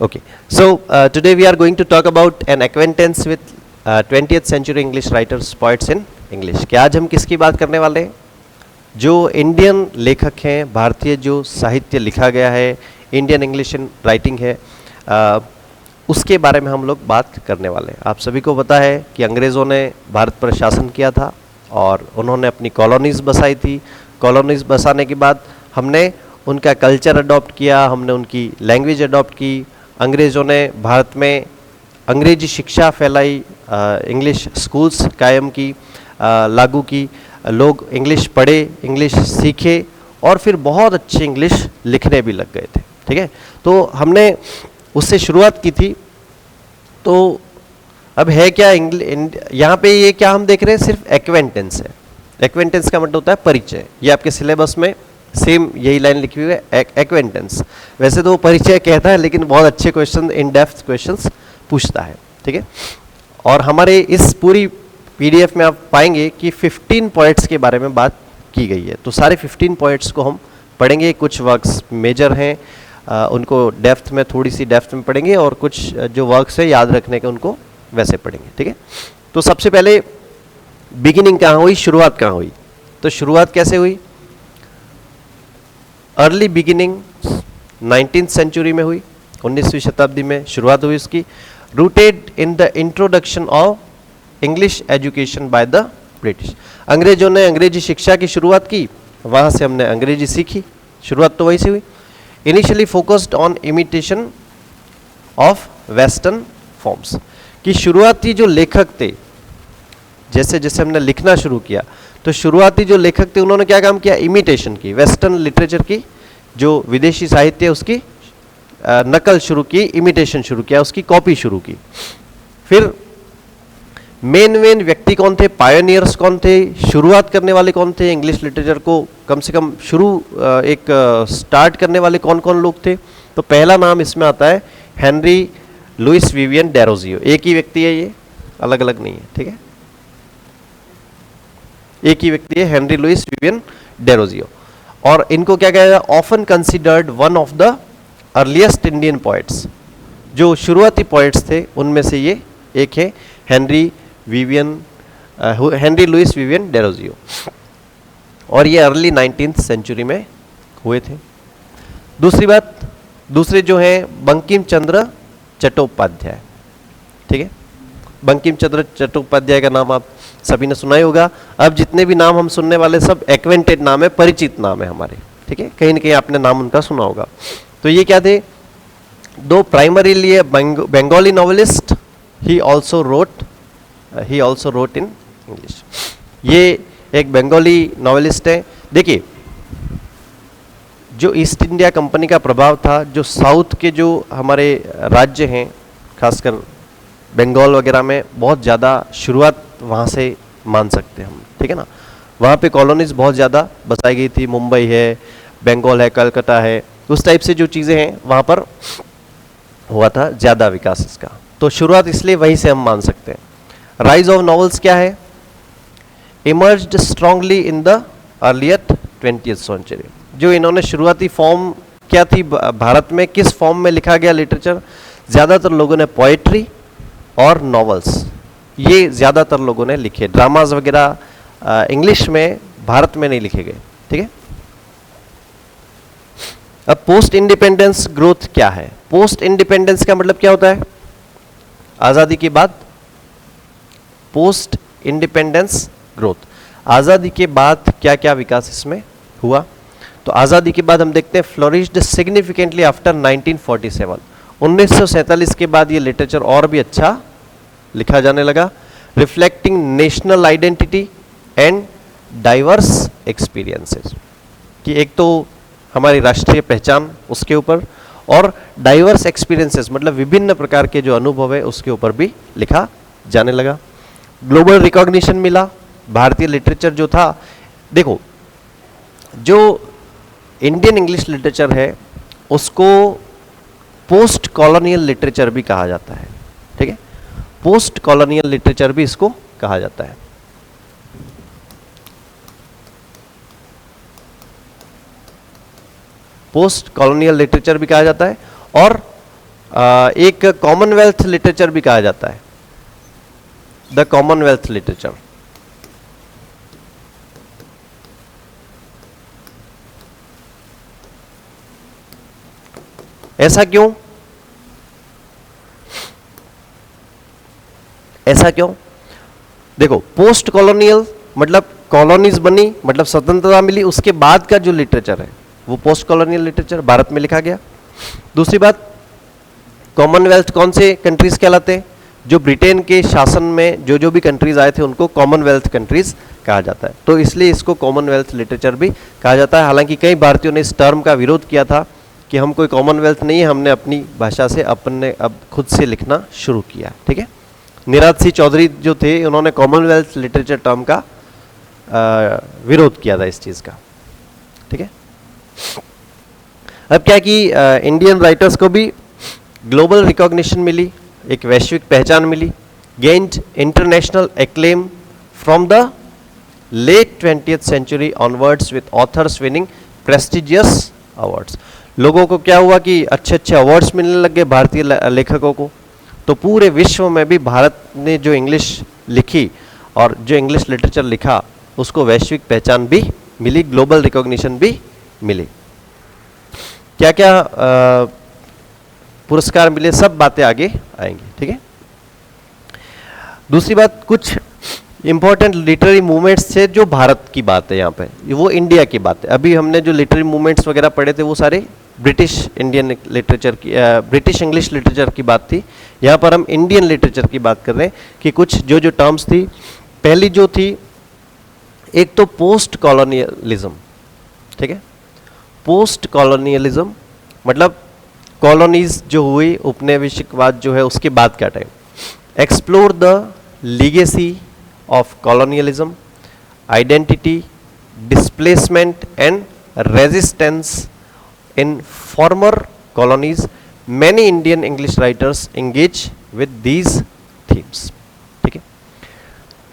Okay, so today we are going to talk about an acquaintance with 20th century English writers, poets in English. कि आज हम किसकी बात करने वाले हैं? जो इंडियन लेखक हैं, भारतीय जो साहित्य लिखा गया है, इंडियन इंग्लिश राइटिंग है, उसके बारे में हम लोग बात करने वाले हैं. आप सभी को पता है कि अंग्रेज़ों ने भारत पर शासन किया था और उन्होंने अपनी कॉलोनीज़ बसाई थी. कॉलोनीज़ बसाने के बाद हमने उनका कल्चर अडॉप्ट किया, हमने उनकी लैंग्वेज अडॉप्ट की. अंग्रेज़ों ने भारत में अंग्रेजी शिक्षा फैलाई, इंग्लिश स्कूल्स कायम की, लागू की. लोग इंग्लिश पढ़े, इंग्लिश सीखे और फिर बहुत अच्छी इंग्लिश लिखने भी लग गए थे. ठीक है, तो हमने उससे शुरुआत की थी. तो अब है क्या यहाँ पे ये क्या हम देख रहे हैं? सिर्फ एक्वेंटेंस है. एक्वेंटेंस का मतलब होता है परिचय. ये आपके सिलेबस में सेम यही लाइन लिखी हुई है, एक्वेंटेंस. वैसे तो वो परिचय कहता है लेकिन बहुत अच्छे क्वेश्चन, इन डेप्थ क्वेश्चंस पूछता है. ठीक है, और हमारे इस पूरी पीडीएफ में आप पाएंगे कि 15 पॉइंट्स के बारे में बात की गई है. तो सारे 15 पॉइंट्स को हम पढ़ेंगे. कुछ वर्क्स मेजर हैं, उनको डेप्थ में, थोड़ी सी डेप्थ में पढ़ेंगे, और कुछ जो वर्क्स है याद रखने के उनको वैसे पढ़ेंगे. ठीक है, तो सबसे पहले बिगिनिंग कहाँ हुई, शुरुआत कहाँ हुई? तो शुरुआत कैसे हुई? अर्ली बिगिनिंग 19th सेंचुरी में हुई, 19वीं शताब्दी में शुरुआत हुई उसकी. Rooted in the introduction of English education by the British. अंग्रेजों ने अंग्रेजी शिक्षा की शुरुआत की, वहाँ से हमने अंग्रेजी सीखी. शुरुआत तो वहीं से हुई. Initially focused on imitation of western forms. कि शुरुआती जो लेखक थे, जैसे जैसे हमने लिखना शुरू किया, तो शुरुआती जो लेखक थे उन्होंने क्या काम किया? इमिटेशन की, वेस्टर्न लिटरेचर की, जो विदेशी साहित्य है उसकी नकल शुरू की, इमिटेशन शुरू किया, उसकी कॉपी शुरू की. फिर मेन व्यक्ति कौन थे? पायोनियर्स कौन थे? शुरुआत करने वाले कौन थे? इंग्लिश लिटरेचर को कम से कम एक स्टार्ट करने वाले कौन कौन लोग थे? तो पहला नाम इसमें आता है हेनरी लुइस विवियन डेरोजियो. एक ही व्यक्ति है, ये अलग अलग नहीं है. ठीक है, एक ही व्यक्ति है, हेनरी लुइस विवियन डेरोजियो. और इनको क्या कहा जाता है? Often considered one of the earliest Indian poets. जो शुरुआती पोइट्स थे उनमें से ये एक है, हेनरी लुइस विवियन डेरोजियो. और ये अर्ली 19th सेंचुरी में हुए थे. दूसरी बात, दूसरे जो हैं बंकिम चंद्र चट्टोपाध्याय. ठीक है, बंकिम चंद्र चट्टोपाध्याय का नाम आप सभी ने सुना ही होगा. अब जितने भी नाम हम सुनने वाले सब एक्वेंटेड नाम है, परिचित नाम है हमारे. ठीक है, कहीं ना कहीं आपने नाम उनका सुना होगा. तो ये क्या थे? दो primarily Bengali novelist, he also wrote in English. ये एक बंगाली नॉवेलिस्ट है. देखिए, जो ईस्ट इंडिया कंपनी का प्रभाव था, जो साउथ के जो हमारे राज्य हैं, खासकर बंगाल वगैरह में बहुत ज़्यादा शुरुआत वहाँ से मान सकते हैं हम. ठीक है ना, वहाँ पे कॉलोनीज बहुत ज़्यादा बसाई गई थी. मुंबई है, बंगाल है, कलकत्ता है, उस टाइप से जो चीज़ें हैं वहाँ पर हुआ था ज़्यादा विकास इसका. तो शुरुआत इसलिए वहीं से हम मान सकते हैं. राइज ऑफ नॉवेल्स क्या है? Emerged strongly in the earlier 20th century. जो इन्होंने शुरुआती फॉर्म क्या थी भारत में, किस फॉर्म में लिखा गया लिटरेचर? ज़्यादातर लोगों ने पोएट्री और नॉवेल्स, ये ज़्यादातर लोगों ने लिखे. ड्रामाज वगैरह इंग्लिश में भारत में नहीं लिखे गए. ठीक है, अब पोस्ट इंडिपेंडेंस ग्रोथ क्या है? पोस्ट इंडिपेंडेंस का मतलब क्या होता है? आज़ादी के बाद. पोस्ट इंडिपेंडेंस ग्रोथ, आज़ादी के बाद क्या क्या विकास इसमें हुआ? तो आज़ादी के बाद हम देखते हैं फ्लोरिश्ड सिग्निफिकेंटली आफ्टर 1947. 1947 के बाद ये लिटरेचर और भी अच्छा लिखा जाने लगा. Reflecting national identity and diverse experiences. कि एक तो हमारी राष्ट्रीय पहचान उसके ऊपर, और डाइवर्स एक्सपीरियंसेस मतलब विभिन्न प्रकार के जो अनुभव है उसके ऊपर भी लिखा जाने लगा. ग्लोबल रिकॉग्निशन मिला. भारतीय लिटरेचर जो था, देखो, जो इंडियन इंग्लिश लिटरेचर है उसको पोस्ट कॉलोनियल लिटरेचर भी कहा जाता है. ठीक है, पोस्ट कॉलोनियल लिटरेचर भी इसको कहा जाता है. पोस्ट कॉलोनियल लिटरेचर भी कहा जाता है. और एक कॉमनवेल्थ लिटरेचर भी कहा जाता है, द कॉमनवेल्थ लिटरेचर। ऐसा क्यों? ऐसा क्यों? देखो, पोस्ट कॉलोनियल मतलब कॉलोनीज बनी, मतलब स्वतंत्रता मिली, उसके बाद का जो लिटरेचर है वो पोस्ट कॉलोनियल लिटरेचर भारत में लिखा गया। दूसरी बात, कॉमनवेल्थ कौन से कंट्रीज कहलाते हैं? जो ब्रिटेन के शासन में जो भी कंट्रीज आए थे उनको कॉमनवेल्थ कंट्रीज कहा जाता है, तो इसलिए इसको कॉमनवेल्थ लिटरेचर भी कहा जाता है। हालांकि कई भारतीयों ने इस टर्म का विरोध किया था कि हम कोई कॉमनवेल्थ नहीं है, हमने अपनी भाषा से अपने अब खुद से लिखना शुरू किया। ठीक है, निराज सिंह चौधरी जो थे उन्होंने कॉमनवेल्थ लिटरेचर टर्म का विरोध किया था इस चीज़ का। ठीक है, अब क्या कि इंडियन राइटर्स को भी ग्लोबल रिकॉग्निशन मिली, एक वैश्विक पहचान मिली, gained international acclaim from the late 20th century onwards with authors winning prestigious awards. लोगों को क्या हुआ कि अच्छे अच्छे अवार्ड्स मिलने लग गए भारतीय लेखकों को, तो पूरे विश्व में भी भारत ने जो इंग्लिश लिखी और जो इंग्लिश लिटरेचर लिखा उसको वैश्विक पहचान भी मिली, ग्लोबल रिकॉग्निशन भी मिली। क्या क्या पुरस्कार मिले, सब बातें आगे आएंगी। ठीक है, दूसरी बात, कुछ इंपॉर्टेंट लिटरेरी मूवमेंट्स थे जो भारत की बात है, यहाँ पे वो इंडिया की बात है। अभी हमने जो लिटरेरी मूवमेंट्स वगैरह पढ़े थे वो सारे ब्रिटिश इंडियन लिटरेचर की, ब्रिटिश इंग्लिश लिटरेचर की बात थी। यहाँ पर हम इंडियन लिटरेचर की बात कर रहे हैं कि कुछ जो जो टर्म्स थी, पहली जो थी, एक तो पोस्ट कॉलोनियलिज्म। ठीक है, पोस्ट कॉलोनियलिज्म मतलब कॉलोनीज जो हुई, उपनिवेशवाद जो है उसके बाद का time. Explore the legacy of colonialism, identity, displacement and resistance in former colonies. Many Indian English writers engage with these themes. ठीक है,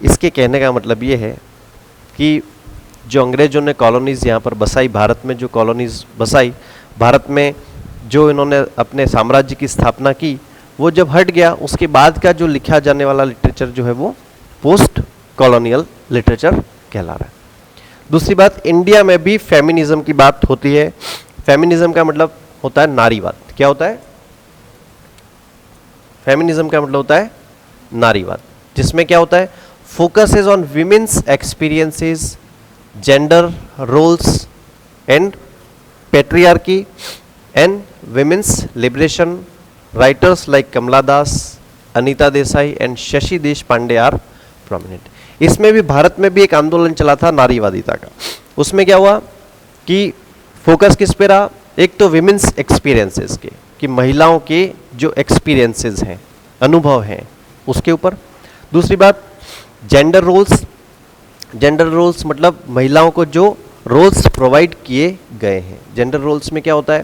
इसके कहने का मतलब ये है कि जो अंग्रेजों ने कॉलोनीज यहाँ पर बसाई, भारत में जो कॉलोनीज बसाई, भारत में जो इन्होंने अपने साम्राज्य की स्थापना की, वो जब हट गया उसके बाद का जो लिखा जाने वाला लिटरेचर जो है वो पोस्ट कॉलोनियल लिटरेचर कहला रहा है। दूसरी बात, इंडिया में भी फेमिनिज्म की बात होती है। फेमिनिज्म का मतलब होता है नारीवाद। क्या होता है? फेमिनिज्म का मतलब होता है नारीवाद, जिसमें क्या होता है? Focus is on women's experiences, gender roles and patriarchy and women's liberation. Writers like Kamala Das, Anita Desai and Shashi Deshpande are prominent. इसमें भी भारत में भी एक आंदोलन चला था नारीवादिता का। उसमें क्या हुआ कि फोकस किस पे रहा? एक तो विमेन्स एक्सपीरियंसेस के, कि महिलाओं के जो एक्सपीरियंसेस हैं, अनुभव हैं, उसके ऊपर। दूसरी बात, जेंडर रोल्स। जेंडर रोल्स मतलब महिलाओं को जो रोल्स प्रोवाइड किए गए हैं। जेंडर रोल्स में क्या होता है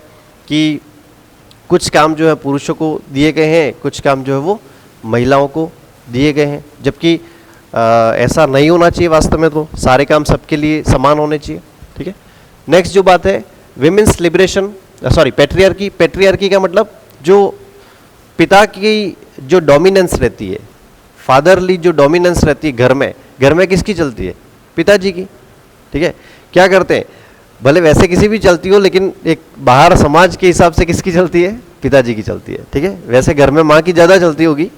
कि कुछ काम जो है पुरुषों को दिए गए हैं, कुछ काम जो है वो महिलाओं को दिए गए हैं, जबकि ऐसा नहीं होना चाहिए। वास्तव में तो सारे काम सबके लिए समान होने चाहिए। ठीक है, नेक्स्ट जो बात है, women's liberation, sorry patriarchy. Patriarchy का मतलब जो पिता की जो डोमिनेंस रहती है, फादरली जो डोमिनेंस रहती है घर में किसकी चलती है? पिताजी की। ठीक है, क्या करते हैं, भले वैसे किसी भी चलती हो, लेकिन एक बाहर समाज के हिसाब से किसकी चलती है? पिताजी की चलती है। ठीक है, वैसे घर में माँ की ज़्यादा चलती होगी,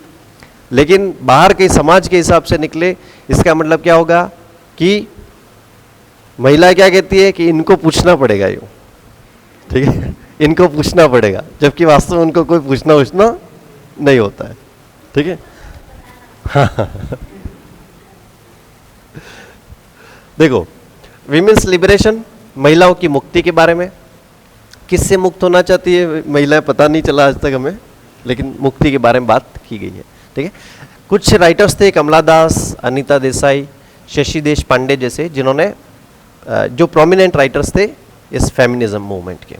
लेकिन बाहर के समाज के हिसाब से निकले, इसका मतलब क्या होगा कि महिला क्या कहती है कि इनको पूछना पड़ेगा यूँ। ठीक है, इनको पूछना पड़ेगा, जबकि वास्तव में उनको कोई पूछना नहीं होता है। ठीक है, देखो, विमेन्स लिबरेशन, महिलाओं की मुक्ति के बारे में। किससे मुक्त होना चाहती है महिलाएं, पता नहीं चला आज तक हमें, लेकिन मुक्ति के बारे में बात की गई है। ठीक है, कुछ राइटर्स थे, कमला दास, अनीता देसाई, शशि देशपांडे जैसे, जिन्होंने जो प्रोमिनेंट राइटर्स थे इस फेमिनिज्म मूवमेंट के।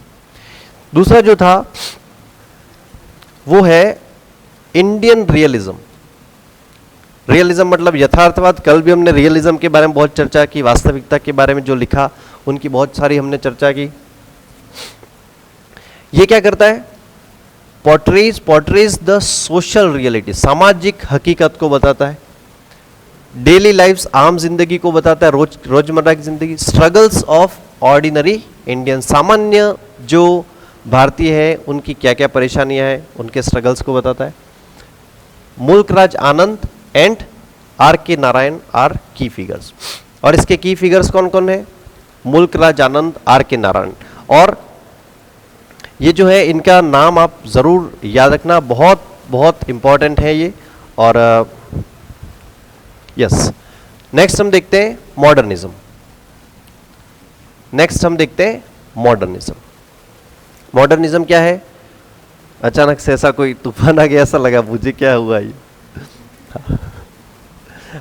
दूसरा जो था वो है इंडियन रियलिज्म। रियलिज्म मतलब यथार्थवाद। कल भी हमने रियलिज्म के बारे में बहुत चर्चा की, वास्तविकता के बारे में जो लिखा उनकी बहुत सारी हमने चर्चा की। ये क्या करता है? पोर्ट्रेज द सोशल रियलिटी, सामाजिक हकीकत को बताता है। डेली लाइफ्स, आम जिंदगी को बताता है, रोजमर्रा की जिंदगी। स्ट्रगल्स ऑफ ऑर्डिनरी इंडियन, सामान्य जो भारतीय है उनकी क्या क्या परेशानियां हैं, उनके स्ट्रगल्स को बताता है। मुल्क राज आनंद एंड आर के नारायण आर की फिगर्स, और इसके की फिगर्स कौन कौन है? मुल्क राज आनंद, आर के नारायण। और ये जो है इनका नाम आप जरूर याद रखना, बहुत बहुत इंपॉर्टेंट है ये। और यस, नेक्स्ट हम देखते हैं मॉडर्निज्म। मॉडर्निज्म क्या है? अचानक से ऐसा कोई तूफान आ गया, ऐसा लगा मुझे, क्या हुआ ये?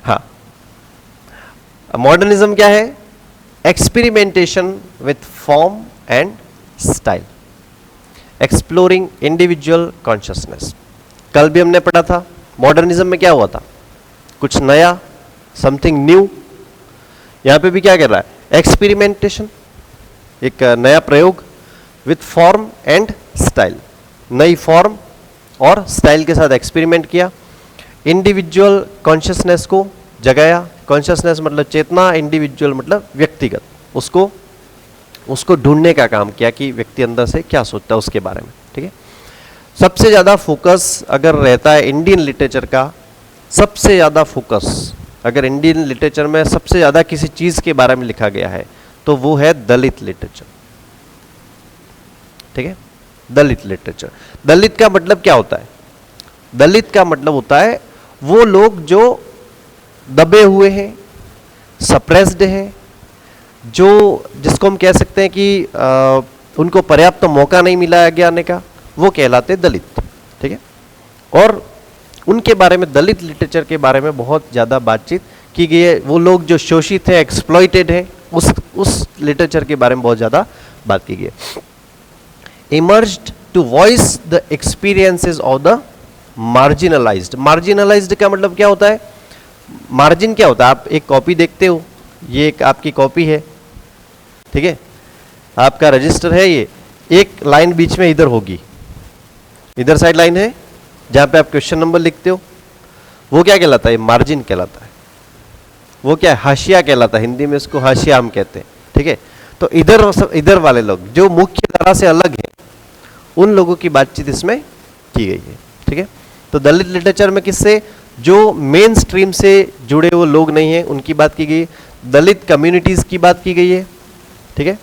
हाँ, मॉडर्निज्म क्या है? Experimentation with form and style, exploring individual consciousness. कल भी हमने पढ़ा था मॉडर्निज्म में क्या हुआ था, कुछ नया, समथिंग न्यू। यहां पे भी क्या कर रहा है? एक्सपेरिमेंटेशन, एक नया प्रयोग, विथ फॉर्म एंड स्टाइल, नई फॉर्म और स्टाइल के साथ एक्सपेरिमेंट किया। इंडिविजुअल कॉन्शियसनेस को जगाया, कॉन्शियसनेस मतलब चेतना, इंडिविजुअल मतलब व्यक्तिगत, उसको ढूंढने का काम किया कि व्यक्ति अंदर से क्या सोचता है उसके बारे में। ठीक है, सबसे ज़्यादा फोकस अगर रहता है इंडियन लिटरेचर का, सबसे ज़्यादा फोकस अगर इंडियन लिटरेचर में सबसे ज़्यादा किसी चीज़ के बारे में लिखा गया है तो वो है दलित लिटरेचर। ठीक है, दलित लिटरेचर। दलित का मतलब क्या होता है? दलित का मतलब होता है वो लोग जो दबे हुए हैं, सप्रेस्ड हैं, जो जिसको हम कह सकते हैं कि उनको पर्याप्त मौका नहीं मिला आगे आने का, वो कहलाते दलित। ठीक है, और उनके बारे में, दलित लिटरेचर के बारे में बहुत ज़्यादा बातचीत की गई है। वो लोग जो शोषित हैं, एक्सप्लॉइटेड हैं, उस लिटरेचर के बारे में बहुत ज़्यादा बात की गई है। Emerged to voice the experiences of the marginalized. Marginalized का मतलब क्या होता है? मार्जिन क्या होता है? आप एक कॉपी देखते हो, ये एक आपकी कॉपी है, ठीक है, आपका रजिस्टर है, ये एक लाइन बीच में इधर होगी, इधर साइड लाइन है जहां पे आप क्वेश्चन नंबर लिखते हो, वो क्या कहलाता है? मार्जिन कहलाता है। वो क्या है? हाशिया कहलाता है, हिंदी में इसको हाशिया हम कहते हैं। ठीक है, तो इधर वाले लोग जो मुख्य धारा से अलग हैं, उन लोगों की बातचीत इसमें की गई है। ठीक है, तो दलित लिटरेचर में किससे? जो मेन स्ट्रीम से जुड़े हुए लोग नहीं हैं उनकी बात की गई, दलित कम्युनिटीज की बात की गई है। ठीक है,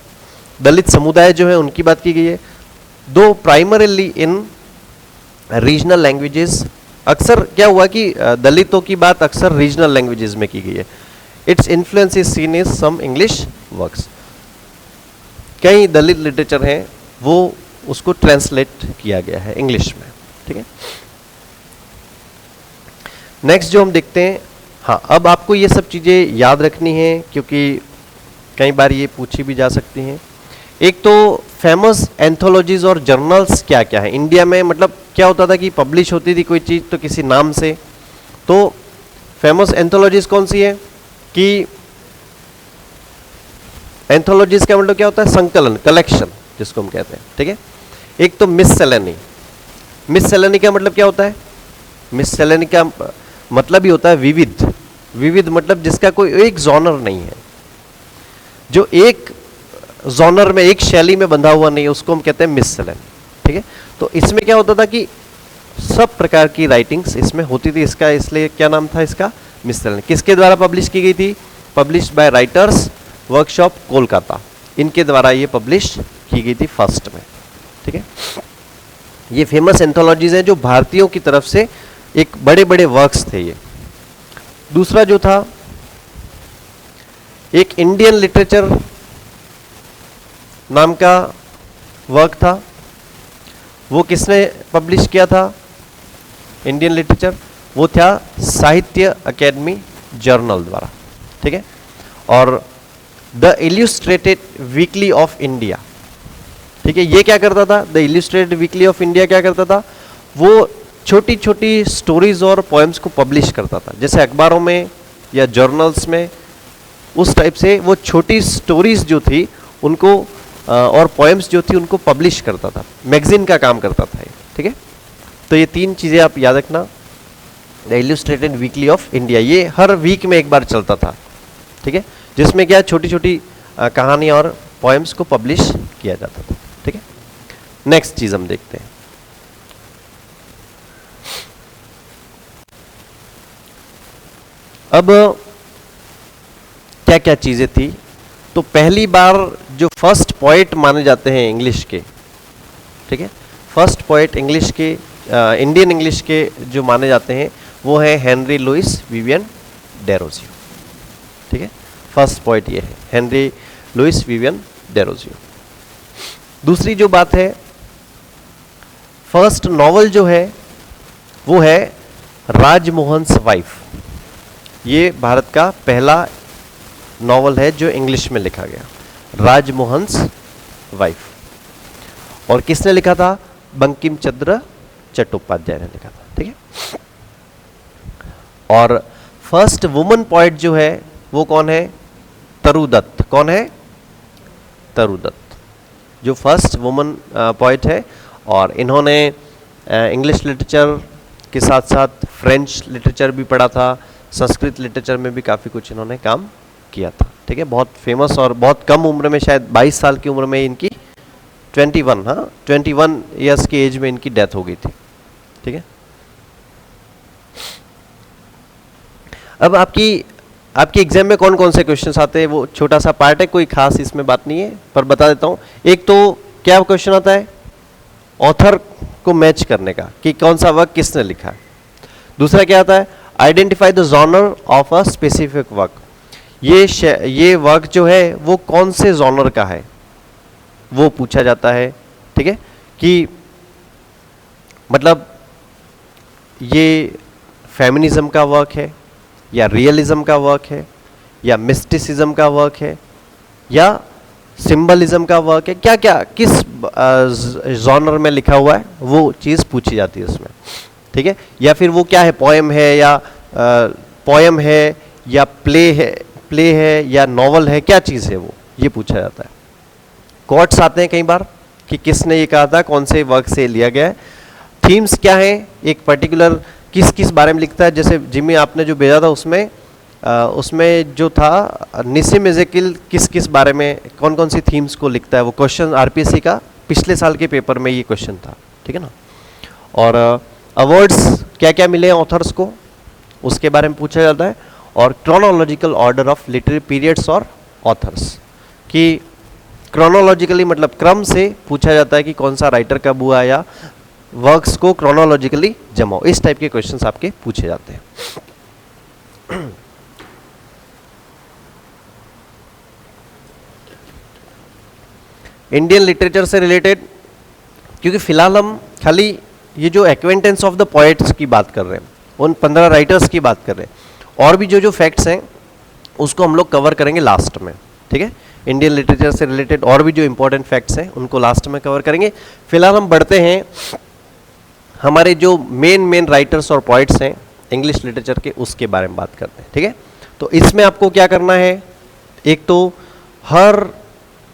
दलित समुदाय जो है उनकी बात की गई है। दो प्राइमरीली इन रीजनल लैंग्वेजेस, अक्सर क्या हुआ कि दलितों की बात अक्सर रीजनल लैंग्वेजेस में की गई है। Its influence is seen is some English works, कई दलित लिटरेचर हैं वो उसको ट्रांसलेट किया गया है इंग्लिश में। ठीक है, नेक्स्ट जो हम देखते हैं, हाँ, अब आपको ये सब चीज़ें याद रखनी है क्योंकि कई बार ये पूछी भी जा सकती हैं। एक तो फेमस एंथोलॉजीज और जर्नल्स क्या क्या है इंडिया में, मतलब क्या होता था कि पब्लिश होती थी कोई चीज़ तो किसी नाम से, तो फेमस एंथोलॉजीज कौन सी है? कि एंथोलॉजीज का मतलब क्या होता है? संकलन, कलेक्शन जिसको हम कहते हैं। ठीक है, एक तो मिससेलेनी। मिससेलेनी का मतलब क्या होता है? मिससेलेनी का मतलब ही होता है विविध। विविध मतलब जिसका कोई एक जॉनर नहीं है, जो एक जॉनर में, एक शैली में बंधा हुआ नहीं है, उसको हम कहते हैं मिससेलेनी। ठीक है, तो इसमें क्या होता था कि सब प्रकार की राइटिंग्स इसमें होती थी, इसका इसलिए क्या नाम था इसका? मिससेलेनी। किसके द्वारा पब्लिश की गई थी? Publish by writers workshop Kolkata, इनके द्वारा ये पब्लिश की गई थी फर्स्ट में। ठीक है, ये फेमस एंथोलॉजीज हैं जो भारतीयों की तरफ से एक बड़े बड़े वर्क्स थे ये। दूसरा जो था एक इंडियन लिटरेचर नाम का वर्क था, वो किसने पब्लिश किया था? इंडियन लिटरेचर, वो था साहित्य अकेडमी जर्नल द्वारा। ठीक है, और द इल्यूस्ट्रेटेड वीकली ऑफ इंडिया। ठीक है, ये क्या करता था? द इल्यूस्ट्रेटेड वीकली ऑफ इंडिया क्या करता था? वो छोटी छोटी स्टोरीज और पोएम्स को पब्लिश करता था, जैसे अखबारों में या जर्नल्स में, उस टाइप से वो छोटी स्टोरीज जो थी उनको और पोएम्स जो थी उनको पब्लिश करता था, मैगजीन का काम करता था ये। ठीक है, तो ये 3 चीज़ें आप याद रखना। द इल्यूस्ट्रेटेड वीकली ऑफ इंडिया, ये हर वीक में एक बार चलता था, ठीक है, जिसमें क्या छोटी छोटी कहानी और पोएम्स को पब्लिश किया जाता था, ठीक है। नेक्स्ट चीज हम देखते हैं। अब क्या क्या चीजें थी, तो पहली बार जो फर्स्ट पोएट माने जाते हैं इंग्लिश के, ठीक है, फर्स्ट पोएट इंग्लिश के इंडियन इंग्लिश के जो माने जाते हैं वो है हेनरी लुइस विवियन डेरोजियो, ठीक है, फर्स्ट पोएट ये है हेनरी लुइस विवियन डेरोजियो। दूसरी जो बात है, फर्स्ट नॉवल जो है वो है राजमोहन्स वाइफ, ये भारत का पहला नॉवल है जो इंग्लिश में लिखा गया, राजमोहन्स वाइफ। और किसने लिखा था? बंकिम चंद्र चट्टोपाध्याय ने लिखा था, ठीक है। और फर्स्ट वुमन पोएट जो है वो कौन है? तरु दत्त। कौन है? तरु दत्त, जो फर्स्ट वुमन पोएट है। और इन्होंने इंग्लिश लिटरेचर के साथ साथ फ्रेंच लिटरेचर भी पढ़ा था, संस्कृत लिटरेचर में भी काफ़ी कुछ इन्होंने काम किया था, ठीक है। बहुत फेमस और बहुत कम उम्र में, शायद 22 साल की उम्र में इनकी 21 ईयर्स की एज में इनकी डेथ हो गई थी, ठीक है। अब आपकी एग्जाम में कौन कौन से क्वेश्चंस आते हैं वो छोटा सा पार्ट है, कोई खास इसमें बात नहीं है, पर बता देता हूँ। एक तो क्या क्वेश्चन आता है ऑथर को मैच करने का, कि कौन सा वर्क किसने लिखा है। दूसरा क्या आता है identify the genre of a specific work, ये वर्क जो है वो कौन से जॉनर का है वो पूछा जाता है, ठीक है, कि मतलब ये फेमिनिज्म का वर्क है या रियलिज्म का वर्क है या मिस्टिसिज्म का वर्क है या सिंबलिज्म का वर्क है, क्या क्या किस जॉनर में लिखा हुआ है वो चीज़ पूछी जाती है उसमें, ठीक है। या फिर वो क्या है, पोएम है या प्ले है या नॉवल है, क्या चीज़ है वो, ये पूछा जाता है। कोट्स आते हैं कई बार कि किसने ये कहा था, कौन से वर्क से लिया गया है। थीम्स क्या है, एक पर्टिकुलर किस बारे में लिखता है, जैसे जिम्मी आपने जो भेजा था उसमें जो था निसिम एजेकिल किस बारे में, कौन कौन सी थीम्स को लिखता है, वो क्वेश्चन आरपीएससी का पिछले साल के पेपर में ये क्वेश्चन था, ठीक है ना। और अवार्ड्स क्या क्या मिले हैं ऑथर्स को, उसके बारे में पूछा जाता है। और chronological order of literary periods और ऑथर्स, कि क्रोनोलॉजिकली मतलब क्रम से पूछा जाता है कि कौन सा राइटर कब हुआ या वर्क्स को क्रोनोलॉजिकली जमाओ, इस टाइप के क्वेश्चंस आपके पूछे जाते हैं। इंडियन लिटरेचर से रिलेटेड, क्योंकि फिलहाल हम खाली ये जो एक्वेंटेंस ऑफ द पोएट्स की बात कर रहे हैं, उन 15 राइटर्स की बात कर रहे हैं, और भी जो फैक्ट्स हैं उसको हम लोग कवर करेंगे लास्ट में, ठीक है। इंडियन लिटरेचर से रिलेटेड और भी जो इंपॉर्टेंट फैक्ट्स हैं उनको लास्ट में कवर करेंगे। फिलहाल हम बढ़ते हैं हमारे जो मेन राइटर्स और पोएट्स हैं इंग्लिश लिटरेचर के, उसके बारे में बात करते हैं, ठीक है। तो इसमें आपको क्या करना है, एक तो हर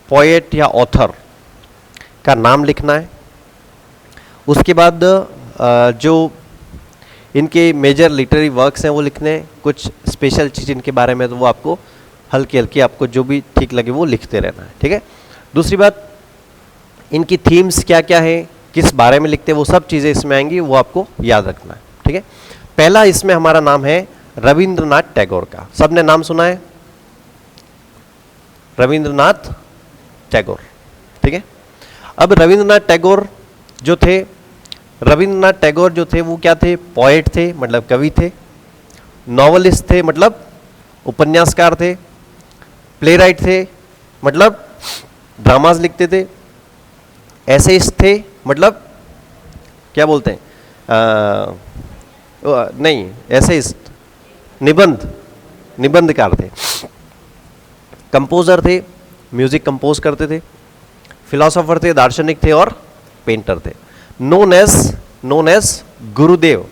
पोएट या ऑथर का नाम लिखना है, उसके बाद जो इनके मेजर लिटरेरी वर्क्स हैं वो लिखने हैं, कुछ स्पेशल चीज़ इनके बारे में तो वो आपको हल्की हल्की आपको जो भी ठीक लगे वो लिखते रहना है, ठीक है। दूसरी बात, इनकी थीम्स क्या क्या है, किस बारे में लिखते हैं, वो सब चीज़ें इसमें आएंगी, वो आपको याद रखना है, ठीक है। पहला इसमें हमारा नाम है रविंद्रनाथ टैगोर का, सबने नाम सुना है रविंद्रनाथ टैगोर, ठीक है। अब रविंद्रनाथ टैगोर जो थे वो क्या थे, पोएट थे मतलब कवि थे, नॉवलिस्ट थे मतलब उपन्यासकार थे, प्लेराइट थे मतलब ड्रामाज लिखते थे, एसेइस्ट थे मतलब क्या बोलते हैं नहीं एसेइस्ट निबंधकार थे, कंपोजर थे, म्यूजिक कंपोज करते थे, फिलोसोफर थे, दार्शनिक थे और पेंटर थे। नोन एज गुरुदेव,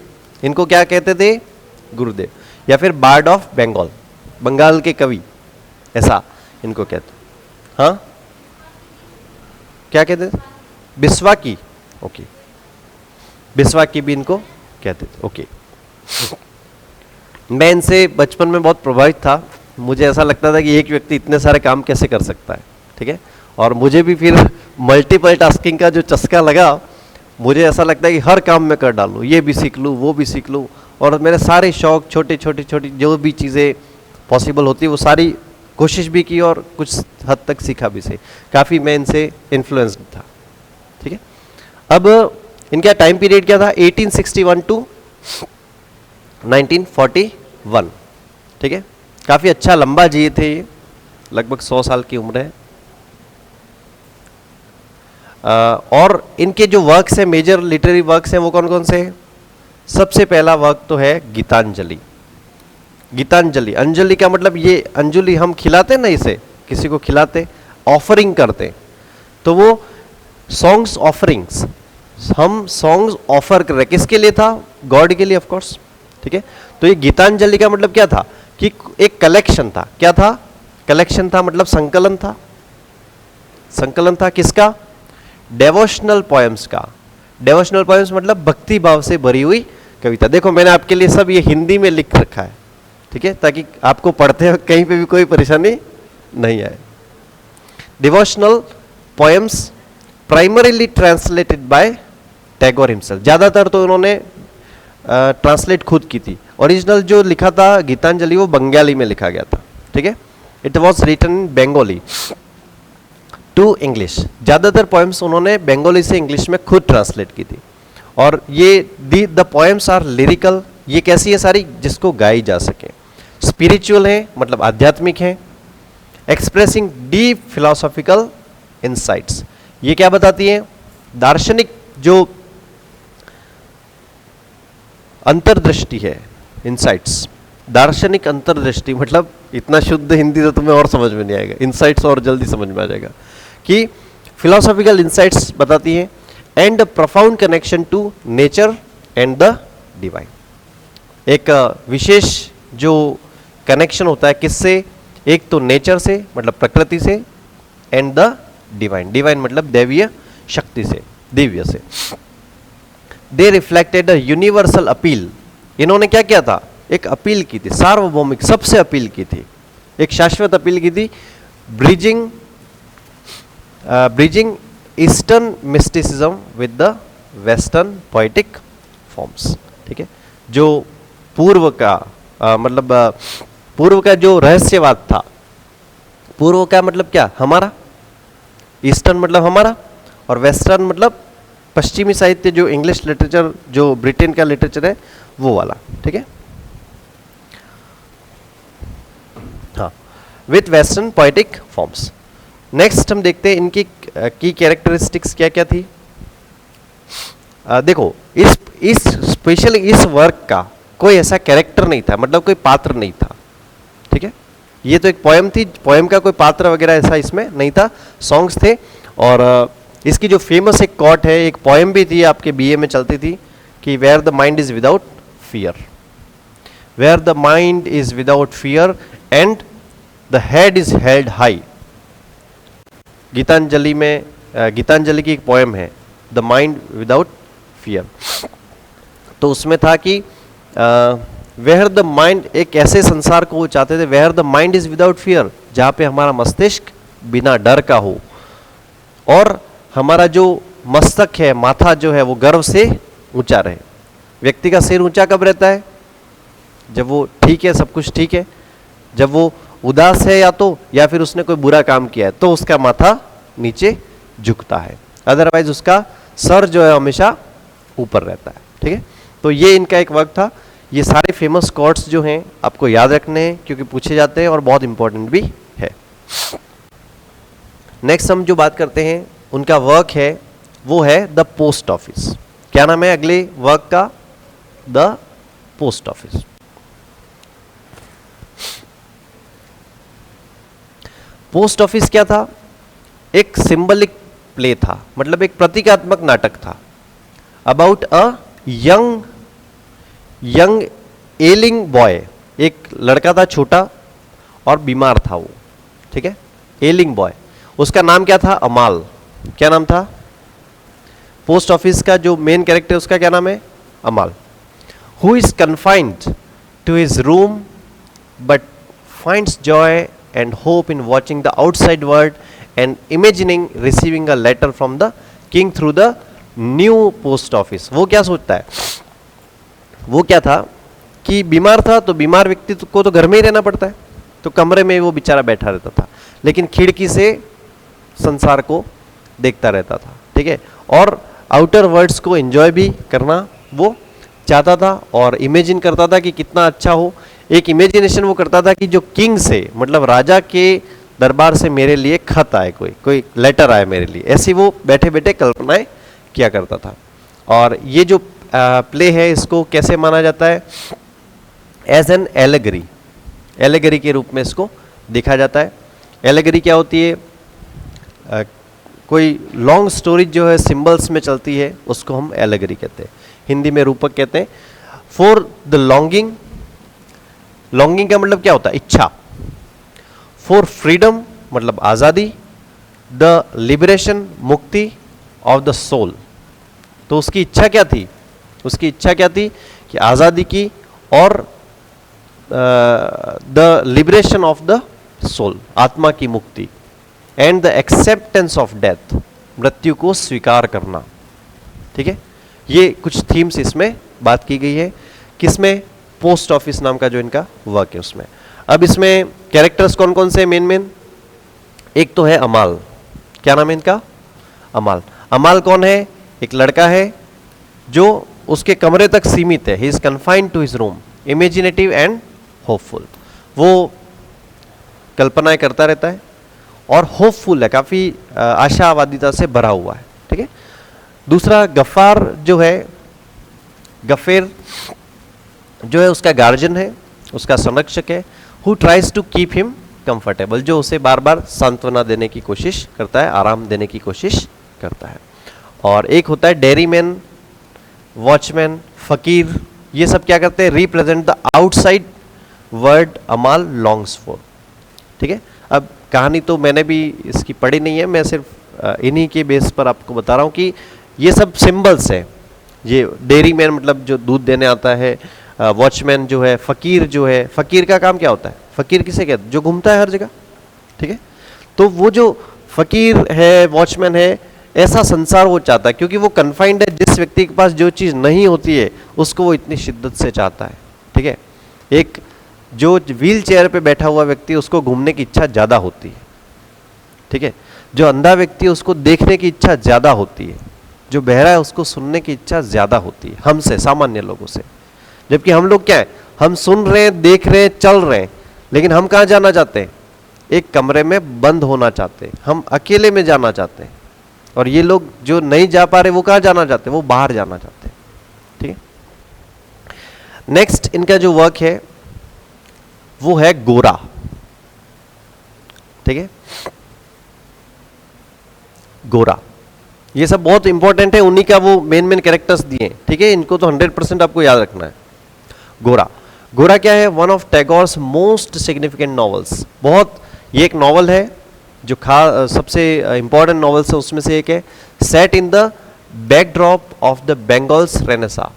इनको क्या कहते थे, गुरुदेव, या फिर बार्ड ऑफ बंगाल, बंगाल के कवि, ऐसा इनको कहते। हाँ क्या कहते थे, बिस्वा की, ओके। बिस्वा की भी इनको कहते थे। ओके, मैं इनसे बचपन में बहुत प्रभावित था। मुझे ऐसा लगता था कि एक व्यक्ति इतने सारे काम कैसे कर सकता है, ठीक है। और मुझे भी फिर मल्टीपल टास्किंग का जो चस्का लगा, मुझे ऐसा लगता है कि हर काम में कर डालूँ, ये भी सीख लूँ, वो भी सीख लूँ, और मेरे सारे शौक छोटे छोटी जो भी चीज़ें पॉसिबल होती वो सारी कोशिश भी की और कुछ हद तक सीखा भी से। काफ़ी मैं इनसे इन्फ्लुएंस्ड था, ठीक है। अब इनका टाइम पीरियड क्या था, 1861 टू 1941, ठीक है। काफ़ी अच्छा लंबा जिए थे ये, लगभग 100 साल की उम्र है। और इनके जो वर्क्स हैं, मेजर लिटरेरी वर्क्स हैं, वो कौन कौन से हैं? सबसे पहला वर्क तो है गीतांजलि। गीतांजलि, अंजलि का मतलब ये अंजलि हम खिलाते ना, इसे किसी को खिलाते, ऑफरिंग करते, तो वो सॉन्ग्स ऑफरिंग्स, हम सॉन्ग्स ऑफर कर रहे, किसके लिए था? गॉड के लिए, ऑफ कोर्स, ठीक है। तो ये गीतांजलि का मतलब क्या था कि एक कलेक्शन था। क्या था? कलेक्शन था, मतलब संकलन था। संकलन था किसका? डेवोशनल पोएम्स का। डेवोशनल पोएम्स मतलब भक्ति भाव से भरी हुई कविता। देखो मैंने आपके लिए सब ये हिंदी में लिख रखा है, ठीक है, ताकि आपको पढ़ते वक्त कहीं पे भी कोई परेशानी नहीं आए। Devotional poems primarily translated bye Tagore himself. ज़्यादातर तो उन्होंने ट्रांसलेट खुद की थी। ओरिजिनल जो लिखा था गीतांजलि वो बंगाली में लिखा गया था, ठीक है। It was written in Bengali to English. ज़्यादातर पोएम्स उन्होंने बंगाली से इंग्लिश में खुद ट्रांसलेट की थी। और ये द पोएम्स आर लिरिकल। ये कैसी है सारी? जिसको गाई जा सके। स्पिरिचुअल है, मतलब आध्यात्मिक है। Expressing deep philosophical insights. ये क्या बताती है? दार्शनिक जो अंतर्दृष्टि है, इंसाइट्स, दार्शनिक अंतर्दृष्टि, मतलब इतना शुद्ध हिंदी तो तुम्हें और समझ में नहीं आएगा, इंसाइट्स और जल्दी समझ में आ जाएगा, कि फिलोसॉफिकल इंसाइट्स बताती है। And profound connection to nature and the divine. एक विशेष जो कनेक्शन होता है किससे? एक तो नेचर से, मतलब प्रकृति से, एंड द डिवाइन। डिवाइन मतलब दैवीय शक्ति से, दिव्य से। दे रिफ्लेक्टेड अ यूनिवर्सल अपील। इन्होंने क्या किया था? एक अपील की थी, सार्वभौमिक, सबसे अपील की थी, एक शाश्वत अपील की थी। Bridging eastern mysticism with the western poetic forms, ठीक है। जो पूर्व का पूर्व का जो रहस्यवाद था, पूर्व का मतलब क्या? हमारा। ईस्टर्न मतलब हमारा, और वेस्टर्न मतलब पश्चिमी साहित्य, जो इंग्लिश लिटरेचर, जो ब्रिटेन का लिटरेचर है, वो वाला, ठीक है। हाँ, with western poetic forms. Next हम देखते हैं इनकी की कैरेक्टरिस्टिक्स क्या क्या थी। देखो इस स्पेशली इस वर्क का कोई ऐसा कैरेक्टर नहीं था, मतलब कोई पात्र नहीं था, ठीक है। ये तो एक पोएम थी, पोएम का कोई पात्र वगैरह ऐसा इसमें नहीं था, सॉन्ग्स थे। और इसकी जो फेमस एक कोट है, एक पोएम भी थी, आपके बीए में चलती थी, कि where the mind is without fear, where the mind is without fear and the head is held high. Gitanjali में, गीतांजलि की एक पोएम है, द माइंड विदाउट फियर। तो उसमें था कि वेयर द माइंड, एक ऐसे संसार को वो चाहते थे, where the mind is without fear, जहाँ पे हमारा मस्तिष्क बिना डर का हो, और हमारा जो मस्तक है, माथा जो है, वो गर्व से ऊंचा रहे। व्यक्ति का सिर ऊंचा कब रहता है? जब वो ठीक है, सब कुछ ठीक है। जब वो उदास है या फिर उसने कोई बुरा काम किया है, तो उसका माथा नीचे झुकता है, अदरवाइज उसका सर जो है हमेशा ऊपर रहता है, ठीक है। तो ये इनका एक वर्क था। ये सारे फेमस कोट्स जो हैं आपको याद रखने हैं, क्योंकि पूछे जाते हैं और बहुत इंपॉर्टेंट भी है। नेक्स्ट हम जो बात करते हैं उनका वर्क है, वो है द पोस्ट ऑफिस। क्या नाम है अगले वर्क का? The post office. Post office क्या था? एक सिंबलिक प्ले था, मतलब एक प्रतीकात्मक नाटक था, अबाउट अ यंग एलिंग बॉय। एक लड़का था छोटा और बीमार था वो, ठीक है, एलिंग बॉय। उसका नाम क्या था? अमाल। क्या नाम था? पोस्ट ऑफिस का जो मेन कैरेक्टर उसका क्या नाम है? Amal. Who is confined to his room but finds joy and hope in watching the outside world and imagining receiving a letter from the king through the new post office. वो क्या सोचता है? वो क्या था कि बीमार था, तो बीमार व्यक्ति को तो घर में ही रहना पड़ता है, तो कमरे में वो बेचारा बैठा रहता था, लेकिन खिड़की से संसार को देखता रहता था. ठीक है, और आउटर वर्ड्स को एंजॉय भी करना वो चाहता था और इमेजिन करता था कि कितना अच्छा हो. एक इमेजिनेशन वो करता था कि जो किंग से, मतलब राजा के दरबार से मेरे लिए खत आए, कोई लेटर आए मेरे लिए, ऐसी वो बैठे बैठे कल्पनाएं किया करता था. और ये जो प्ले है इसको कैसे माना जाता है? एज एन एलेगरी, एलेगरी के रूप में इसको देखा जाता है. एलेगरी क्या होती है? कोई लॉन्ग स्टोरी जो है सिंबल्स में चलती है उसको हम एलेगरी कहते हैं, हिंदी में रूपक कहते हैं. फॉर द लॉन्गिंग, लॉन्गिंग का मतलब क्या होता है? इच्छा. फॉर फ्रीडम मतलब आज़ादी. द लिबरेशन, मुक्ति ऑफ द सोल. तो उसकी इच्छा क्या थी? उसकी इच्छा क्या थी कि आज़ादी की और the liberation of the soul, आत्मा की मुक्ति. And the acceptance of death, मृत्यु को स्वीकार करना. ठीक है, ये कुछ थीम्स इसमें बात की गई है. किसमें? पोस्ट ऑफिस नाम का जो इनका वर्क है उसमें. अब इसमें कैरेक्टर्स कौन कौन से मेन? एक तो है अमाल. क्या नाम है इनका? अमाल. अमाल कौन है? एक लड़का है जो उसके कमरे तक सीमित है. He is confined to his room, imaginative and hopeful. वो कल्पनाएं करता रहता है और होपफुल है, काफी आशावादिता से भरा हुआ है. ठीक है. दूसरा गफ्फार जो है, गफेर जो है उसका गार्जियन है, उसका संरक्षक है. Who tries to keep him comfortable, जो उसे बार बार सांत्वना देने की कोशिश करता है, आराम देने की कोशिश करता है. और एक होता है डेयरीमैन, वॉचमैन, फकीर. ये सब क्या करते हैं? रिप्रेजेंट द आउटसाइड वर्ड अमाल लॉन्ग्स फॉर. ठीक है. अब कहानी तो मैंने भी इसकी पढ़ी नहीं है, मैं सिर्फ इन्हीं के बेस पर आपको बता रहा हूँ कि ये सब सिंबल्स हैं. ये डेयरीमैन मतलब जो दूध देने आता है, वॉचमैन जो है, फकीर जो है, फकीर का काम क्या होता है? फकीर किसे कहते हैं? जो घूमता है हर जगह. ठीक है. तो वो जो फकीर है, वॉचमैन है, ऐसा संसार वो चाहता है, क्योंकि वो कन्फाइंड है. जिस व्यक्ति के पास जो चीज़ नहीं होती है उसको वो इतनी शिद्दत से चाहता है. ठीक है. एक जो व्हील चेयर पे बैठा हुआ व्यक्ति, उसको घूमने की इच्छा ज़्यादा होती है. ठीक है. जो अंधा व्यक्ति है उसको देखने की इच्छा ज़्यादा होती है. जो बहरा है उसको सुनने की इच्छा ज़्यादा होती है हमसे, सामान्य लोगों से. जबकि हम लोग क्या है? हम सुन रहे हैं, देख रहे हैं, चल रहे हैं, लेकिन हम कहाँ जाना चाहते हैं? एक कमरे में बंद होना चाहते हैं, हम अकेले में जाना चाहते हैं. और ये लोग जो नहीं जा पा रहे वो कहाँ जाना चाहते हैं? वो बाहर जाना चाहते हैं. ठीक है. नेक्स्ट इनका जो वर्क है वो है गोरा. ठीक है. गोरा, ये सब बहुत इंपॉर्टेंट है, उन्हीं का वो मेन कैरेक्टर्स दिए. ठीक है. इनको तो 100% आपको याद रखना है. गोरा, गोरा क्या है? One of Tagore's most significant novels. बहुत, ये एक नॉवल है जो सबसे इंपॉर्टेंट नॉवेल्स है उसमें से एक है. Set in the backdrop of the Bengal's Renaissance,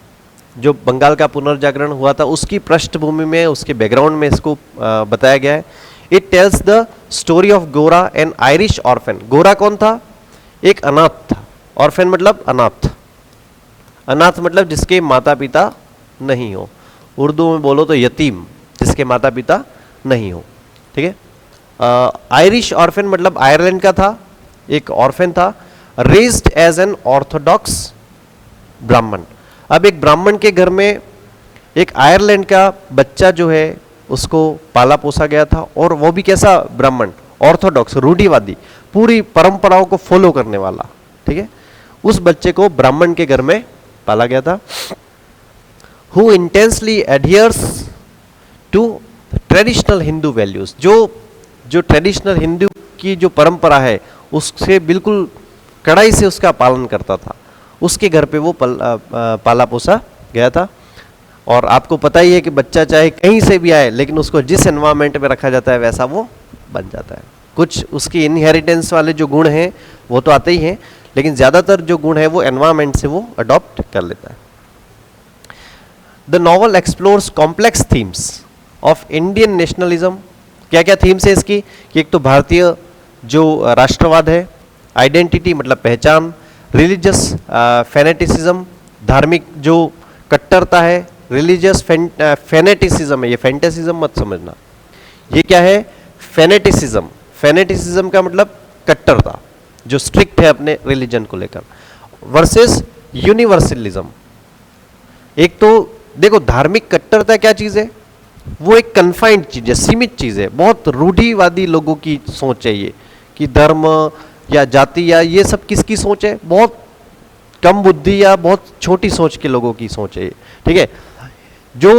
जो बंगाल का पुनर्जागरण हुआ था उसकी पृष्ठभूमि में, उसके बैकग्राउंड में इसको बताया गया है. It tells the story of गोरा, एन आयरिश ऑर्फन. गोरा कौन था? एक अनाथ था. ऑर्फन मतलब अनाथ. अनाथ मतलब जिसके माता पिता नहीं हो. उर्दू में बोलो तो यतीम, जिसके माता पिता नहीं हो. ठीक है. आयरिश ऑर्फन मतलब आयरलैंड का था, एक ऑर्फन था. रेज्ड एज एन ऑर्थोडॉक्स ब्राह्मण. अब एक ब्राह्मण के घर में एक आयरलैंड का बच्चा जो है उसको पाला पोसा गया था, और वो भी कैसा ब्राह्मण? ऑर्थोडॉक्स, रूढ़िवादी, पूरी परंपराओं को फॉलो करने वाला. ठीक है. उस बच्चे को ब्राह्मण के घर में पाला गया था. Who intensely adheres to traditional Hindu values, जो ट्रेडिशनल हिंदू की जो परंपरा है उससे बिल्कुल कड़ाई से उसका पालन करता था. उसके घर पे वो पाला पोसा गया था. और आपको पता ही है कि बच्चा चाहे कहीं से भी आए, लेकिन उसको जिस एनवायरनमेंट में रखा जाता है वैसा वो बन जाता है. कुछ उसकी इनहेरिटेंस वाले जो गुण हैं वो तो आते ही हैं, लेकिन ज़्यादातर जो गुण है वो एनवायरमेंट से वो अडॉप्ट कर लेता है। The novel explores complex themes of Indian nationalism. क्या क्या थीम्स है इसकी कि एक तो भारतीय जो राष्ट्रवाद है, आइडेंटिटी मतलब पहचान, रिलीजियस फैनेटिसिज्म धार्मिक जो कट्टरता है, रिलीजियस फैनेटिसिज्म है, ये फैंटेसिज्म मत समझना, ये क्या है फैनेटिसिज्म। फैनेटिसिज्म का मतलब कट्टरता जो स्ट्रिक्ट है अपने रिलीजन को लेकर, वर्सेस यूनिवर्सलिज्म। एक तो देखो धार्मिक कट्टरता क्या चीज है, वो एक कन्फाइंड चीज है, सीमित चीज है, बहुत रूढ़िवादी लोगों की सोच है ये कि धर्म या जाति या ये सब किसकी सोच है, बहुत कम बुद्धि या बहुत छोटी सोच के लोगों की सोच है ये, ठीक है। जो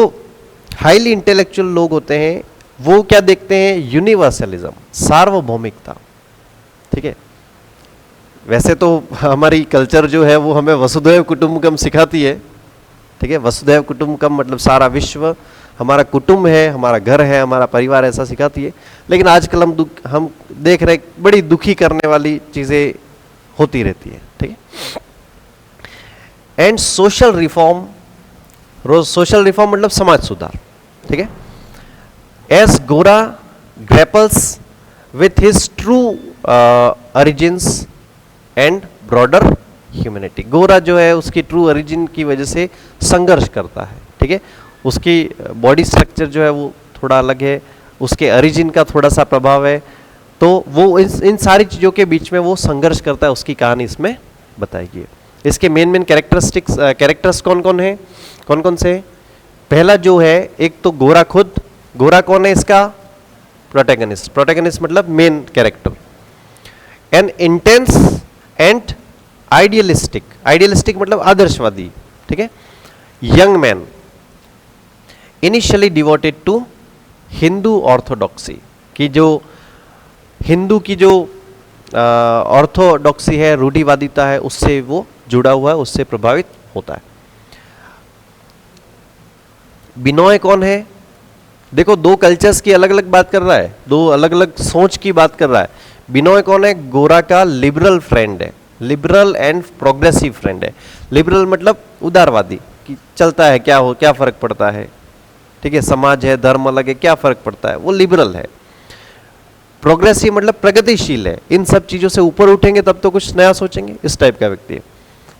हाईली इंटेलेक्चुअल लोग होते हैं वो क्या देखते हैं, यूनिवर्सलिज्म, सार्वभौमिकता, ठीक है। वैसे तो हमारी कल्चर जो है वो हमें वसुधैव कुटुंबकम सिखाती है, ठीक है। वसुधैव कुटुंबकम मतलब सारा विश्व हमारा कुटुंब है, हमारा घर है, हमारा परिवार, ऐसा सिखाती है। लेकिन आजकल हम देख रहे बड़ी दुखी करने वाली चीजें होती रहती है, ठीक है। And social reform, social reform मतलब समाज सुधार, ठीक है। As Gora grapples with his true origins and broader humanity. Gora जो है उसकी ट्रू ओरिजिन की वजह से संघर्ष करता है, ठीक है। उसकी बॉडी स्ट्रक्चर जो है वो थोड़ा अलग है, उसके ओरिजिन का थोड़ा सा प्रभाव है, तो वो इन सारी चीज़ों के बीच में वो संघर्ष करता है, उसकी कहानी इसमें बताएगी। इसके मेन कैरेक्टर्स कौन कौन है, कौन कौन से? पहला जो है एक तो गोरा खुद। गोरा कौन है इसका? प्रोटैगनिस्ट। प्रोटैगनिस्ट मतलब main character. An intense and idealistic, idealistic मतलब आदर्शवादी, ठीक है। Young man initially devoted to Hindu orthodoxy, की जो हिंदू की जो ऑर्थोडॉक्सी है, रूढ़िवादिता है, उससे वो जुड़ा हुआ है, उससे प्रभावित होता है। बिनोय कौन है? देखो दो कल्चर्स की अलग अलग बात कर रहा है, दो अलग अलग सोच की बात कर रहा है। बिनोय कौन है? गोरा का लिबरल फ्रेंड है, लिबरल एंड प्रोग्रेसिव फ्रेंड है। लिबरल मतलब उदारवादी, कि चलता है क्या हो, क्या फर्क पड़ता है, ठीक है, समाज है, धर्म अलग है, क्या फर्क पड़ता है, वो लिबरल है। प्रोग्रेसिव मतलब प्रगतिशील है, इन सब चीजों से ऊपर उठेंगे तब तो कुछ नया सोचेंगे, इस टाइप का व्यक्ति है।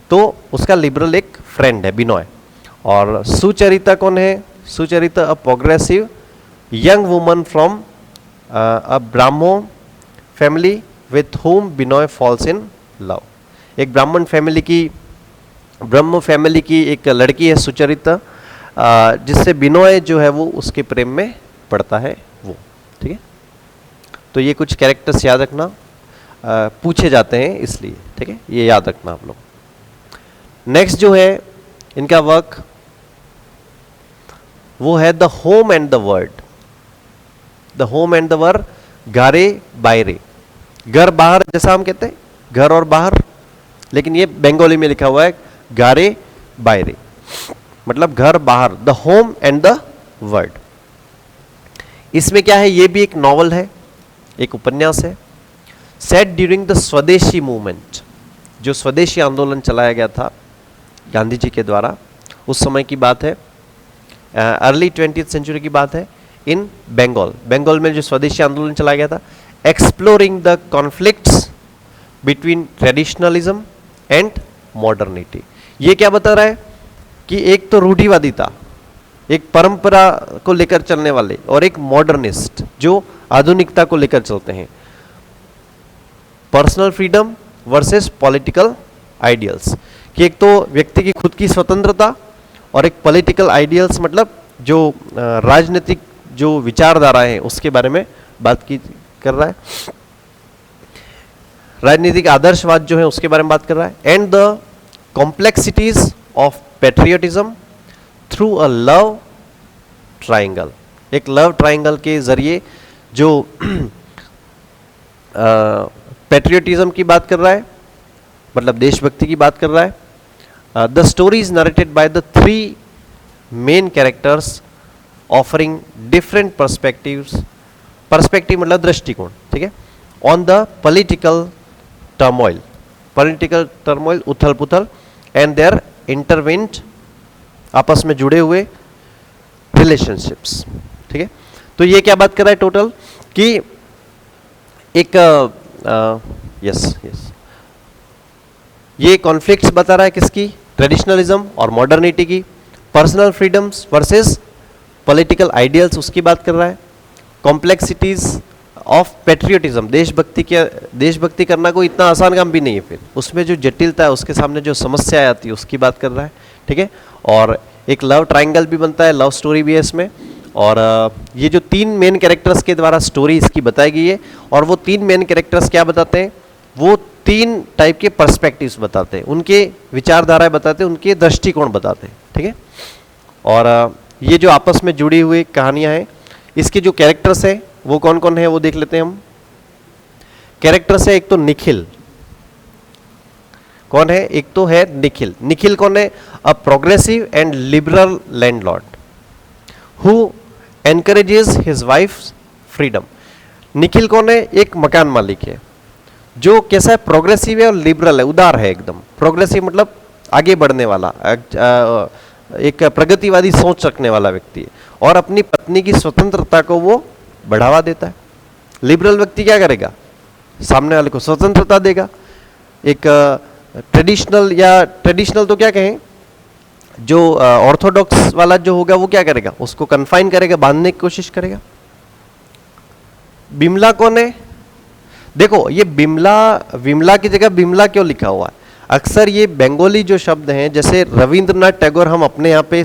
तो उसका लिबरल एक फ्रेंड है बिनोय। और सुचरिता कौन है? Sucharita a progressive young woman from a Brahmo family with home Binoy falls in love. एक ब्राह्मण फैमिली की, ब्रह्म फैमिली की एक लड़की है सुचरिता, जिससे बिनोय जो है वो उसके प्रेम में पड़ता है वो, ठीक है। तो ये कुछ कैरेक्टर्स याद रखना, पूछे जाते हैं इसलिए, ठीक है, ये याद रखना आप लोग। नेक्स्ट जो है इनका वर्क वो है the home and the word. The home and the word, घरे बायरे, घर बाहर, जैसा हम कहते हैं घर और बाहर, लेकिन ये बंगाली में लिखा हुआ है घरे बायरे, मतलब घर बाहर, the home and the word. इसमें क्या है, ये भी एक नॉवल है, एक उपन्यास है, सेट ड्यूरिंग द स्वदेशी मूवमेंट, जो स्वदेशी आंदोलन चलाया गया था गांधी जी के द्वारा, उस समय की बात है, अर्ली 20th सेंचुरी की बात है, इन बंगाल। बंगाल में जो स्वदेशी आंदोलन चलाया गया था, exploring the conflicts between traditionalism and modernity. ये क्या बता रहा है कि एक तो रूढ़िवादिता, एक परंपरा को लेकर चलने वाले, और एक मॉडर्निस्ट जो आधुनिकता को लेकर चलते हैं। Personal freedom versus political ideals, कि एक तो व्यक्ति की खुद की स्वतंत्रता और एक पॉलिटिकल आइडियल्स मतलब जो राजनीतिक जो विचारधारा है उसके बारे में बात की कर रहा है। राजनीतिक आदर्शवाद जो है उसके बारे में बात कर रहा है। And the complexities of patriotism through a love triangle, एक लव ट्राइंगल के जरिए जो पेट्रियटिज्म की बात कर रहा है, मतलब देशभक्ति की बात कर रहा है। The story is narrated by the three main characters offering different perspectives, perspective मतलब दृष्टिकोण, ठीक है, on the political turmoil, political turmoil, उथल पुथल, एंड देयर इंटरवेंट, आपस में जुड़े हुए रिलेशनशिप्स। ठीक है, तो ये क्या बात कर रहा है टोटल कि एक यस ये कॉन्फ्लिक्ट्स बता रहा है किसकी, ट्रेडिशनलिज्म और मॉडर्निटी की, personal freedoms versus political ideals उसकी बात कर रहा है, कॉम्प्लेक्सिटीज ऑफ पेट्रियोटिज्म, देशभक्ति करना कोई इतना आसान काम भी नहीं है, फिर उसमें जो जटिलता है, उसके सामने जो समस्या आती है उसकी बात कर रहा है। ठीक है, और एक लव ट्रायंगल भी बनता है, लव स्टोरी भी है इसमें, और ये जो 3 मेन कैरेक्टर्स के द्वारा स्टोरी इसकी बताई गई है, और वो 3 मेन कैरेक्टर्स क्या बताते हैं, वो 3 टाइप के पर्सपेक्टिव्स बताते हैं, उनके विचारधाराएं बताते हैं, उनके दृष्टिकोण बताते हैं। ठीक है, और ये जो आपस में जुड़ी हुई कहानियां हैं, इसके जो कैरेक्टर्स हैं वो कौन कौन है वो देख लेते हैं हम। कैरेक्टर्स है, एक तो निखिल, कौन है, एक तो है निखिल। निखिल कौन है, a progressive and liberal landlord who encourages his wife freedom. Nikhil कौन है, एक मकान मालिक है जो कैसा है, प्रोग्रेसिव है और लिबरल है, उदार है एकदम। प्रोग्रेसिव मतलब आगे बढ़ने वाला, एक प्रगतिवादी सोच रखने वाला व्यक्ति है, और अपनी पत्नी की स्वतंत्रता को वो बढ़ावा देता है। लिबरल व्यक्ति क्या करेगा, सामने वाले को स्वतंत्रता देगा। एक ट्रेडिशनल तो क्या कहें, जो ऑर्थोडॉक्स वाला जो होगा वो क्या करेगा, उसको कन्फाइन करेगा, बांधने की कोशिश करेगा। बिमला कौन है, देखो ये विमला की जगह बिमला क्यों लिखा हुआ है, अक्सर ये बंगाली जो शब्द हैं, जैसे रविंद्रनाथ टैगोर, हम अपने यहाँ पे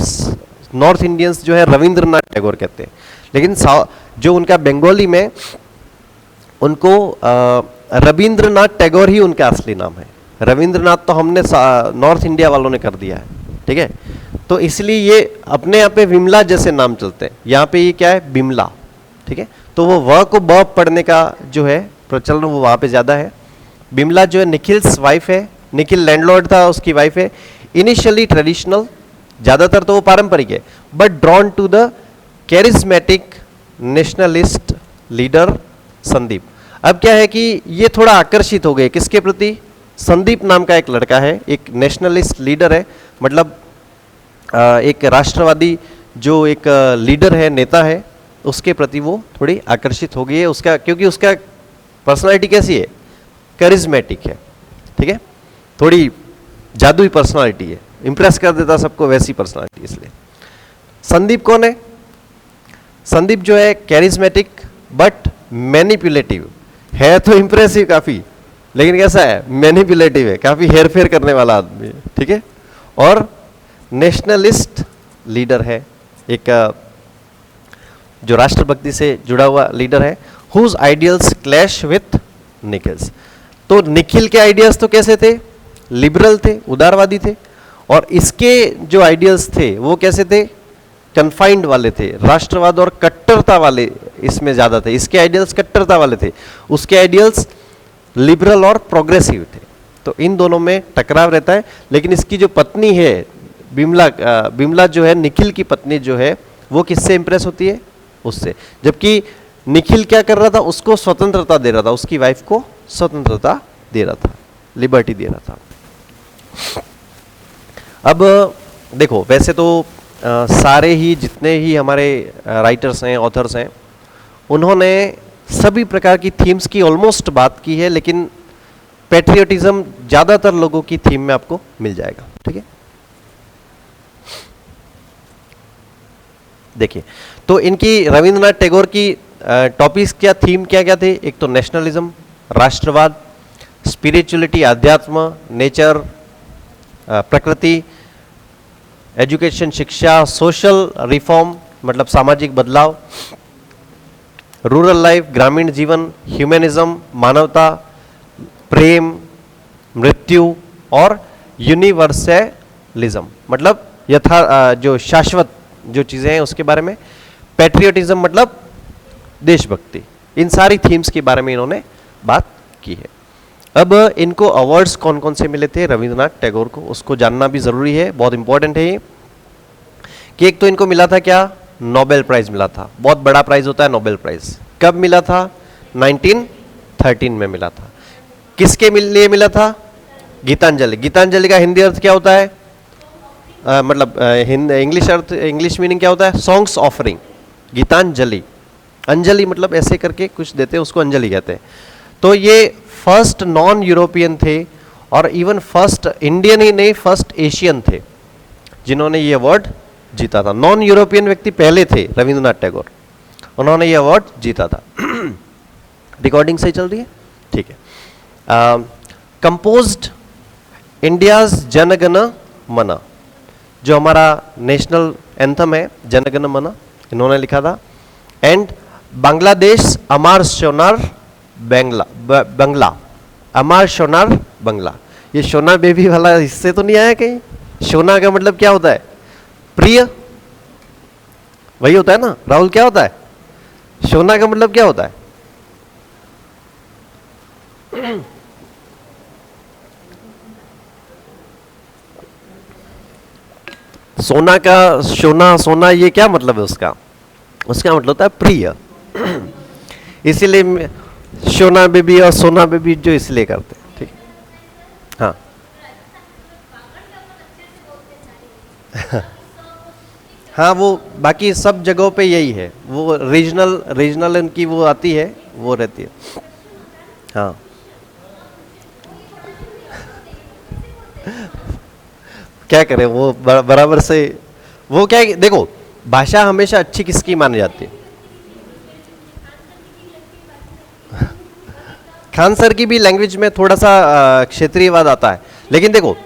नॉर्थ इंडियंस जो है रविंद्रनाथ टैगोर कहते हैं, लेकिन जो उनका बंगाली में उनको रविंद्रनाथ टैगोर ही उनका असली नाम है। रविंद्रनाथ तो हमने नॉर्थ इंडिया वालों ने कर दिया है। ठीक है, तो इसलिए ये अपने यहाँ पे विमला जैसे नाम चलते हैं, यहाँ पे ये क्या है, बिमला। ठीक है, तो वो व को ब पढ़ने का जो है प्रचलन वो वहाँ पे ज़्यादा है। बिमला जो है निखिल्स वाइफ है, निखिल लैंडलॉर्ड था, उसकी वाइफ है। इनिशियली ट्रेडिशनल, ज़्यादातर तो वो पारंपरिक है, but drawn to the charismatic nationalist leader Sandip. अब क्या है कि ये थोड़ा आकर्षित हो गए किसके प्रति, संदीप नाम का एक लड़का है, एक नेशनलिस्ट लीडर है, मतलब एक राष्ट्रवादी जो एक लीडर है, नेता है, उसके प्रति वो थोड़ी आकर्षित हो गई है। उसका क्योंकि उसका पर्सनालिटी कैसी है, करिज्मेटिक है। ठीक है, थोड़ी जादुई पर्सनालिटी है, इंप्रेस कर देता सबको, वैसी पर्सनालिटी। इसलिए संदीप कौन है, संदीप जो है कैरिज्मेटिक बट मैनिपुलेटिव है, तो इंप्रेसिव काफी, लेकिन कैसा है, मैनिपुलेटिव है, काफी हेर फेर करने वाला आदमी है। ठीक है, और नेशनलिस्ट लीडर है, एक जो राष्ट्रभक्ति से जुड़ा हुआ लीडर है, whose ideals clash with Nikhil's. तो निखिल के आइडियल्स तो कैसे थे, लिबरल थे, उदारवादी थे, और इसके जो आइडियल्स थे वो कैसे थे, कन्फाइंड वाले थे, राष्ट्रवाद और कट्टरता वाले इसमें ज्यादा थे। इसके आइडियल्स कट्टरता वाले थे, उसके आइडियल्स लिबरल और प्रोग्रेसिव थे। तो इन दोनों में टकराव रहता है। लेकिन इसकी जो पत्नी है बिमला जो है, निखिल की पत्नी जो है, वो किससे इंप्रेस होती है, उससे। जबकि निखिल क्या कर रहा था, उसको स्वतंत्रता दे रहा था, उसकी वाइफ को स्वतंत्रता दे रहा था, लिबर्टी दे रहा था। अब देखो, वैसे तो सारे ही जितने ही हमारे राइटर्स हैं, ऑथर्स हैं, उन्होंने सभी प्रकार की थीम्स की ऑलमोस्ट बात की है, लेकिन पैट्रियोटिज्म ज़्यादातर लोगों की थीम में आपको मिल जाएगा। ठीक है, देखिए, तो इनकी रविंद्रनाथ टैगोर की टॉपिक्स क्या, थीम क्या क्या थे, एक तो नेशनलिज्म, राष्ट्रवाद, स्पिरिचुअलिटी, आध्यात्म, नेचर, प्रकृति, एजुकेशन, शिक्षा, सोशल रिफॉर्म मतलब सामाजिक बदलाव, रूरल लाइफ, ग्रामीण जीवन, ह्यूमनिज्म, मानवता, प्रेम, मृत्यु, और यूनिवर्सलिज्म मतलब जो शाश्वत जो चीज़ें हैं उसके बारे में। पैट्रियोटिज्म मतलब देशभक्ति। इन सारी थीम्स के बारे में इन्होंने बात की है। अब इनको अवार्ड्स कौन कौन से मिले थे रविंद्रनाथ टैगोर को, उसको जानना भी ज़रूरी है, बहुत इंपॉर्टेंट है ये। कि एक तो इनको मिला था क्या, नोबेल प्राइज़ मिला था, बहुत बड़ा प्राइज़ होता है नोबेल प्राइज़। कब मिला था, 1913 में मिला था। किसके लिए मिला था, गीतांजलि, गीतांजलि का हिंदी अर्थ क्या होता है? मतलब इंग्लिश अर्थ, इंग्लिश मीनिंग क्या होता है? Songs offering. गीतांजलि, अंजलि मतलब ऐसे करके कुछ देते हैं, उसको अंजलि कहते हैं। तो ये फर्स्ट नॉन यूरोपियन थे और इवन फर्स्ट इंडियन ही नहीं, फर्स्ट एशियन थे जिन्होंने ये अवार्ड जीता था। नॉन यूरोपियन व्यक्ति पहले थे, रविंद्रनाथ टैगोर, उन्होंने ये अवार्ड जीता था। रिकॉर्डिंग सही चल रही है? ठीक है। कंपोज्ड इंडियाज जनगण मन, जो हमारा नेशनल एंथम है जनगण मन, इन्होंने लिखा था। एंड बांग्लादेश अमार सोनार बंगला, अमार सोनार बंगला, ये सोना बेबी वाला इससे तो नहीं आया कहीं? सोना का मतलब क्या होता है? प्रिय, वही होता है ना राहुल? क्या होता है सोना का मतलब? क्या होता है? सोना का, सोना सोना ये क्या मतलब है उसका? उसका मतलब होता है प्रिय। इसीलिए सोना बेबी और सोना बेबी जो इसलिए करते हैं, ठीक। हाँ हाँ, वो बाकी सब जगहों पे यही है, वो रीजनल रीजनल उनकी वो आती है, वो रहती है। हाँ क्या करें, वो बराबर से वो क्या है, देखो भाषा हमेशा अच्छी किसकी मानी जाती है? खान सर की भी लैंग्वेज में थोड़ा सा क्षेत्रीयवाद आता है, लेकिन देखो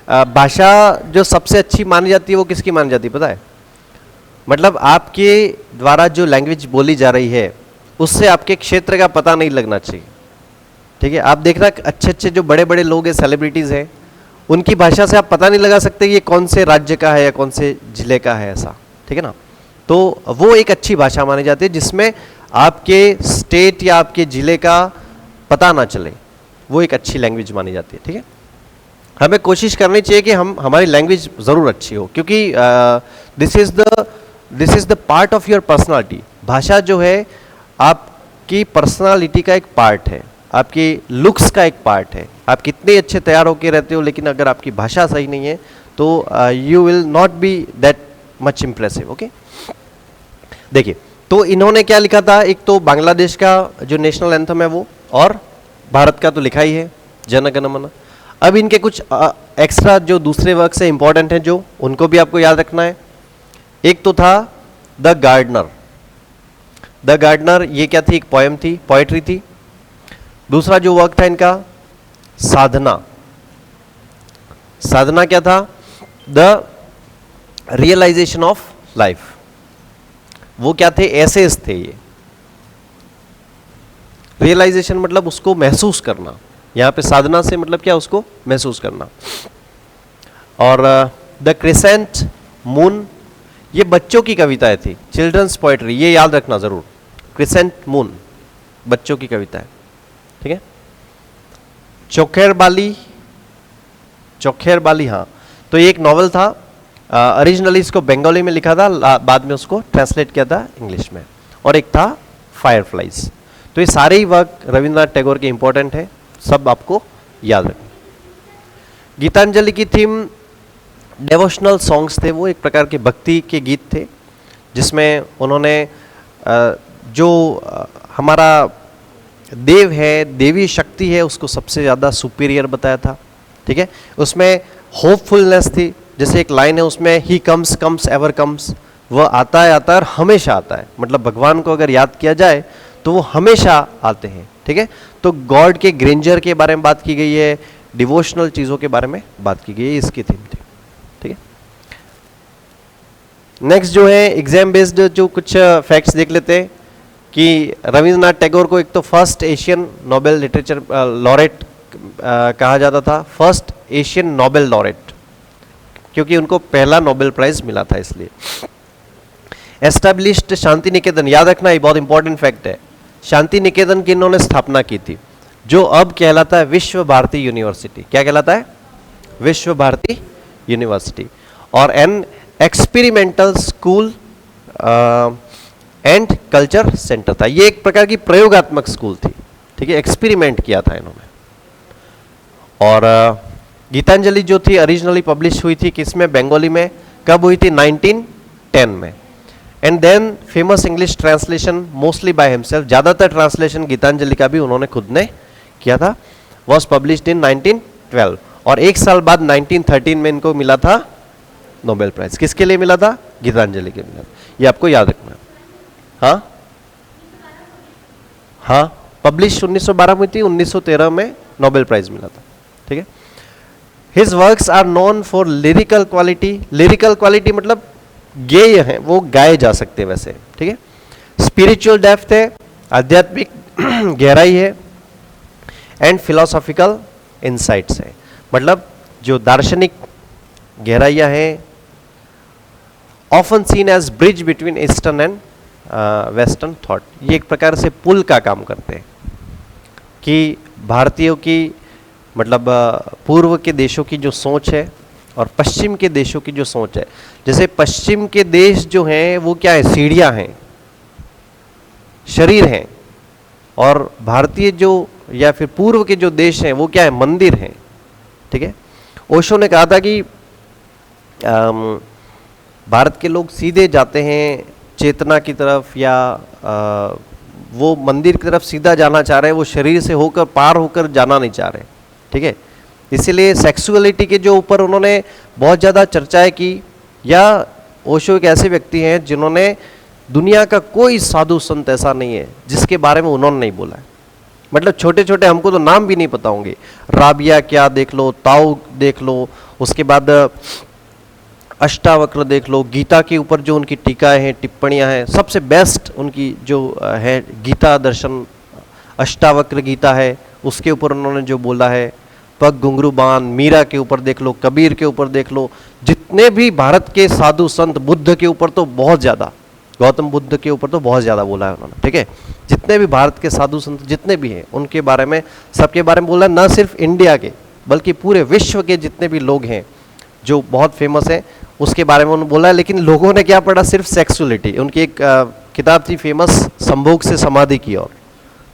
भाषा जो सबसे अच्छी मानी जाती है वो किसकी मानी जाती है पता है? मतलब आपके द्वारा जो लैंग्वेज बोली जा रही है उससे आपके क्षेत्र का पता नहीं लगना चाहिए, ठीक है। आप देखना अच्छे अच्छे जो बड़े बड़े लोग हैं, सेलिब्रिटीज़ हैं, उनकी भाषा से आप पता नहीं लगा सकते कि ये कौन से राज्य का है या कौन से जिले का है, ऐसा, ठीक है ना। तो वो एक अच्छी भाषा मानी जाती है जिसमें आपके स्टेट या आपके जिले का पता ना चले, वो एक अच्छी लैंग्वेज मानी जाती है, ठीक है। हमें कोशिश करनी चाहिए कि हम हमारी लैंग्वेज ज़रूर अच्छी हो, क्योंकि this is the part of your personality. भाषा जो है आपकी पर्सनालिटी का एक पार्ट है, आपकी लुक्स का एक पार्ट है। आप कितने अच्छे तैयार होकर रहते हो, लेकिन अगर आपकी भाषा सही नहीं है तो you will not be that much impressive, okay. देखिए, तो इन्होंने क्या लिखा था? एक तो बांग्लादेश का जो नेशनल एंथम है वो, और भारत का तो लिखा ही है जन गण मन। अब इनके कुछ एक्स्ट्रा जो दूसरे वर्क से इंपॉर्टेंट हैं, जो उनको भी आपको याद रखना है। एक तो था द गार्डनर। द गार्डनर ये क्या थी? एक पोएम थी, पोएट्री थी। दूसरा जो वर्क था इनका साधना। साधना क्या था? The realization of life. वो क्या थे? एसेस थे ये। रियलाइजेशन मतलब उसको महसूस करना, यहां पे साधना से मतलब क्या? उसको महसूस करना। और द क्रिसेंट मून, ये बच्चों की कविताएं थी, चिल्ड्रंस पोएट्री, ये याद रखना जरूर। क्रिसेंट मून बच्चों की कविता है, ठीक है। चोखेर बाली, चोखेर बाली, हाँ, तो ये एक नॉवल था। ओरिजिनली इसको बंगाली में लिखा था, बाद में उसको ट्रांसलेट किया था इंग्लिश में। और एक था फायरफ्लाइज। तो ये सारे ही वर्क रविंद्रनाथ टैगोर के इंपॉर्टेंट है, सब आपको याद रखना। गीतांजलि की थीम डेवोशनल सॉन्ग्स थे, वो एक प्रकार के भक्ति के गीत थे, जिसमें उन्होंने जो हमारा देव है, देवी शक्ति है, उसको सबसे ज़्यादा सुपीरियर बताया था, ठीक है। उसमें होपफुलनेस थी, जैसे एक लाइन है उसमें, he comes comes ever comes, वह आता है और हमेशा आता है। मतलब भगवान को अगर याद किया जाए तो वो हमेशा आते हैं, ठीक है। तो गॉड के ग्रेंजर के बारे में बात की गई है, डिवोशनल चीज़ों के बारे में बात की गई है, इसकी थीम थी, ठीक है। नेक्स्ट जो है एग्जाम बेस्ड जो कुछ फैक्ट्स देख लेते हैं कि रविंद्रनाथ टैगोर को एक तो first Asian Nobel literature laureate कहा जाता था, फर्स्ट एशियन नोबेल लॉरेट, क्योंकि उनको पहला नोबेल प्राइज मिला था इसलिए। एस्टैब्लिश्ड शांति निकेतन, याद रखना ये बहुत इंपॉर्टेंट फैक्ट है। शांति निकेतन की इन्होंने स्थापना की थी, जो अब कहलाता है विश्व भारती यूनिवर्सिटी। क्या कहलाता है? विश्व भारती यूनिवर्सिटी। और an experimental school and culture centre था। ये एक प्रकार की प्रयोगात्मक स्कूल थी, ठीक है, एक्सपेरिमेंट किया था इन्होंने। और गीतांजलि जो थी ओरिजिनली पब्लिश हुई थी किसमें, बंगाली में, कब हुई थी, 1910 में। And then famous English translation mostly by himself, ज़्यादातर ट्रांसलेशन गीतांजलि का भी उन्होंने खुद ने किया था, वॉज पब्लिश्ड इन 1912। और एक साल बाद 1913 में इनको मिला था नोबेल प्राइज। किसके लिए मिला था, गीतांजलि के मिला था, ये आपको याद रखना। हाँ हाँ, पब्लिश 1912 में थी, 1913 में नोबेल प्राइज मिला था। ठीक है। His works are known for lyrical quality, lyrical quality मतलब गेय हैं, वो गाए जा सकते हैं वैसे। ठीक है। स्पिरिचुअल डेप्थ है, आध्यात्मिक गहराई है, एंड फिलोसॉफिकल इंसाइट्स है, मतलब जो दार्शनिक गहराइयाँ हैं, often seen as bridge between eastern and western thought, ये एक प्रकार से पुल का काम करते हैं कि भारतीयों की मतलब पूर्व के देशों की जो सोच है और पश्चिम के देशों की जो सोच है। जैसे पश्चिम के देश जो हैं वो क्या है, सीढ़ियाँ हैं, शरीर हैं, और भारतीय जो या फिर पूर्व के जो देश हैं वो क्या है, मंदिर हैं। ठीक है। ओशो ने कहा था कि भारत के लोग सीधे जाते हैं चेतना की तरफ, या वो मंदिर की तरफ सीधा जाना चाह रहे हैं, वो शरीर से होकर पार होकर जाना नहीं चाह रहे। ठीक है। इसीलिए सेक्सुअलिटी के जो ऊपर उन्होंने बहुत ज़्यादा चर्चाएं की। या ओशो एक ऐसे व्यक्ति हैं जिन्होंने दुनिया का कोई साधु संत ऐसा नहीं है जिसके बारे में उन्होंने नहीं बोला है। मतलब छोटे छोटे हमको तो नाम भी नहीं पता होंगे, राबिया क्या देख लो, ताओ देख लो, उसके बाद अष्टावक्र देख लो, गीता के ऊपर जो उनकी टीकाएं हैं, टिप्पणियां हैं, सबसे बेस्ट उनकी जो है गीता दर्शन, अष्टावक्र गीता है, उसके ऊपर उन्होंने जो बोला है, पग घुंघरू बांध, मीरा के ऊपर देख लो, कबीर के ऊपर देख लो, जितने भी भारत के साधु संत, बुद्ध के ऊपर तो बहुत ज़्यादा, गौतम बुद्ध के ऊपर तो बहुत ज़्यादा बोला है उन्होंने। ठीक है। जितने भी भारत के साधु संत जितने भी हैं उनके बारे में, सबके बारे में बोला है, न सिर्फ इंडिया के बल्कि पूरे विश्व के जितने भी लोग हैं जो बहुत फेमस हैं उसके बारे में उन्होंने बोला है। लेकिन लोगों ने क्या पढ़ा, सिर्फ सेक्सुअलिटी। उनकी एक किताब थी फेमस, संभोग से समाधि की ओर।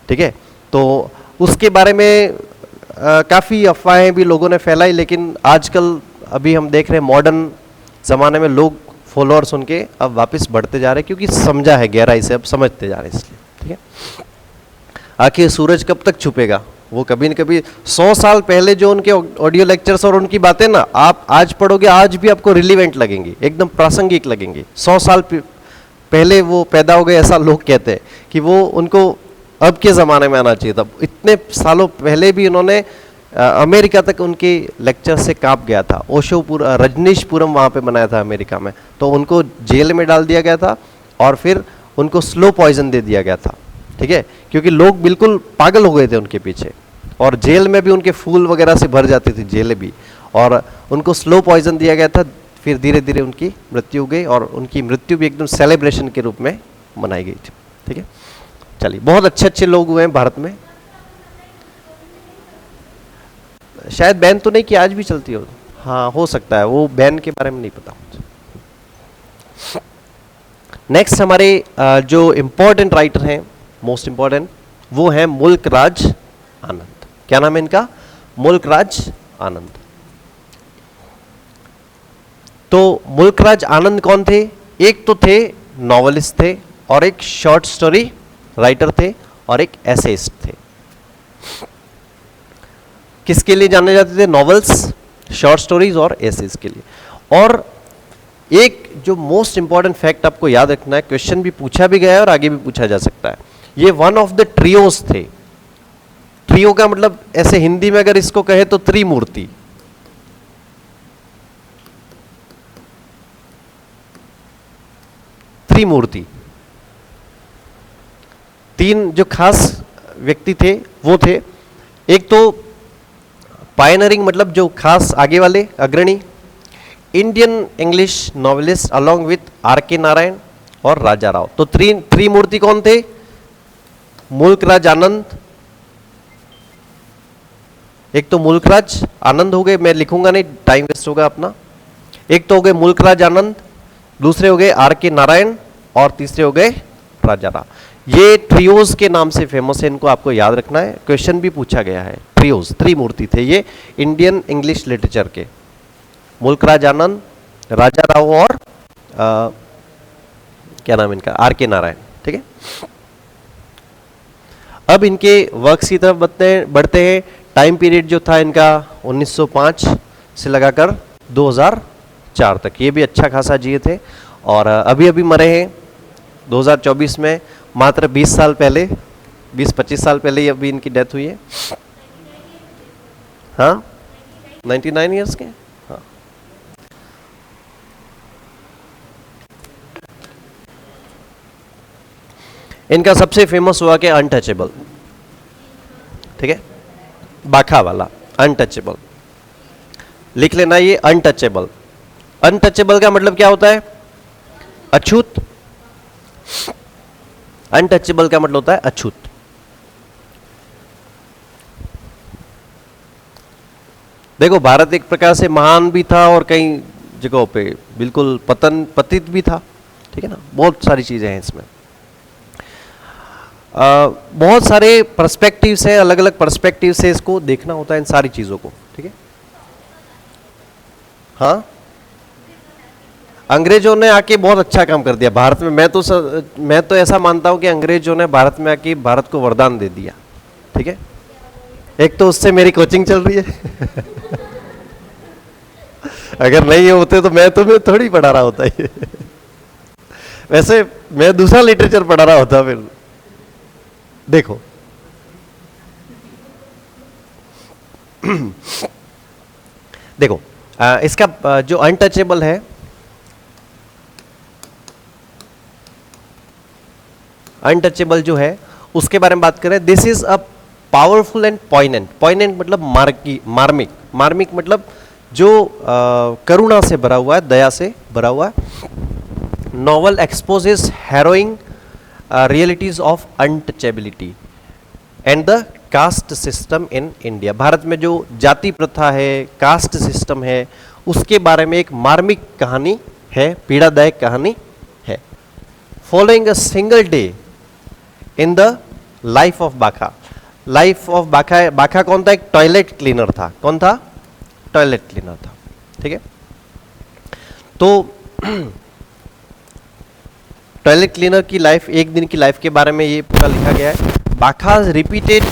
ठीक है। तो उसके बारे में काफ़ी अफवाहें भी लोगों ने फैलाई, लेकिन आजकल अभी हम देख रहे हैं मॉडर्न ज़माने में लोग फॉलोअर्स उनके अब वापस बढ़ते जा रहे हैं, क्योंकि समझा है गहराई से, अब समझते जा रहे हैं इसलिए। ठीक है। आखिर सूरज कब तक छुपेगा, वो कभी न कभी 100 साल पहले जो उनके ऑडियो लेक्चर्स और उनकी बातें ना, आप आज पढ़ोगे आज भी आपको रिलीवेंट लगेंगी, एकदम प्रासंगिक लगेंगी। 100 साल पहले वो पैदा हो गए ऐसा लोग कहते हैं कि वो उनको अब के ज़माने में आना चाहिए था। इतने सालों पहले भी उन्होंने अमेरिका तक उनके लेक्चर से कांप गया था। रजनीशपुरम वहाँ पे बनाया था अमेरिका में, तो उनको जेल में डाल दिया गया था और फिर उनको स्लो पॉइजन दे दिया गया था। ठीक है। क्योंकि लोग बिल्कुल पागल हो गए थे उनके पीछे, और जेल में भी उनके फूल वगैरह से भर जाती थी जेलें भी, और उनको स्लो पॉइजन दिया गया था। फिर धीरे धीरे उनकी मृत्यु हो गई, और उनकी मृत्यु भी एकदम सेलिब्रेशन के रूप में मनाई गई थी। ठीक है। चलिए, बहुत अच्छे अच्छे लोग हुए हैं भारत में। शायद बैन तो नहीं कि आज भी चलती हो, हाँ हो सकता है, वो बैन के बारे में नहीं पता मुझे। नेक्स्ट हमारे जो इम्पोर्टेंट राइटर हैं, मोस्ट इम्पोर्टेंट, वो हैं मुल्क राज आनंद। क्या नाम है इनका, मुल्क राज आनंद। तो मुल्क राज आनंद कौन थे, एक तो थे नॉवेलिस्ट थे, और एक शॉर्ट स्टोरी राइटर थे, और एक एसेइस्ट थे। किसके लिए जाने जाते थे, नॉवेल्स, शॉर्ट स्टोरीज और एसेज के लिए। और एक जो मोस्ट इंपॉर्टेंट फैक्ट आपको याद रखना है, क्वेश्चन भी पूछा भी गया है और आगे भी पूछा जा सकता है, ये वन ऑफ द ट्रियोस थे। ट्रियो का मतलब ऐसे हिंदी में अगर इसको कहे तो त्रिमूर्ति। त्रिमूर्ति, तीन जो खास व्यक्ति थे वो थे, एक तो पायनरिंग मतलब जो खास आगे वाले अग्रणी Indian English novelist along with R K. Narayan और राजा राव। तो त्रिमूर्ति कौन थे, मुल्क राज आनंद, एक तो मुल्क राज आनंद हो गए, मैं लिखूंगा नहीं टाइम वेस्ट होगा अपना। एक तो हो गए मुल्क राज आनंद, दूसरे हो गए आर.के. नारायण, और तीसरे हो गए राजा राव। ये ट्रियोज के नाम से फेमस है, इनको आपको याद रखना है, क्वेश्चन भी पूछा गया है। ट्रियोज, त्रिमूर्ति थे ये इंडियन इंग्लिश लिटरेचर के, मुल्कराज आनंद, राजा राव और क्या नाम इनका, आर के नारायण। ठीक है, अब इनके वर्क्स की तरफ बढ़ते हैं। टाइम पीरियड जो था इनका 1905 से लगाकर 2004 तक, ये भी अच्छा खासा जिए थे और अभी अभी मरे हैं 2024 में, मात्र 20 साल पहले, 20-25 साल पहले ही अभी इनकी डेथ हुई है। हाँ, 99 ईयर्स के। हाँ, इनका सबसे फेमस हुआ कि अनटचेबल। ठीक है, बाखा वाला अनटचेबल, लिख लेना ये अनटचेबल। अनटचेबल का मतलब क्या होता है? अछूत। अनटचेबल का मतलब होता है अछूत। देखो, भारत एक प्रकार से महान भी था और कई जगहों पे बिल्कुल पतित भी था। ठीक है ना, बहुत सारी चीजें हैं इसमें। बहुत सारे पर्सपेक्टिव्स हैं, अलग अलग पर्सपेक्टिव से इसको देखना होता है इन सारी चीजों को। ठीक है, हाँ, अंग्रेजों ने आके बहुत अच्छा काम कर दिया भारत में। मैं तो ऐसा मानता हूं कि अंग्रेजों ने भारत में आके भारत को वरदान दे दिया। ठीक है, एक तो उससे मेरी कोचिंग चल रही है अगर नहीं होते तो मैं तुम्हें थोड़ी पढ़ा रहा होता ये वैसे मैं दूसरा लिटरेचर पढ़ा रहा होता फिर। देखो देखो, इसका जो अनटचेबल है, अनटचेबल जो है उसके बारे में बात करें। This is a powerful and poignant. Poignant मतलब मार्मिक। मार्मिक मतलब जो करुणा से भरा हुआ है, दया से भरा हुआ है। Novel exposes harrowing realities of untouchability and the caste system in India. Bharat में जो जाति प्रथा है, कास्ट सिस्टम है, उसके बारे में एक मार्मिक कहानी है, पीड़ादायक कहानी है। Following a single day in the life of बाखा। लाइफ ऑफ बाखा, बाखा कौन था? एक टॉयलेट क्लीनर था। कौन था? टॉयलेट क्लीनर था। ठीक है, तो टॉयलेट क्लीनर की लाइफ, एक दिन की लाइफ के बारे में ये पूरा लिखा गया है। बाखाज रिपीटेड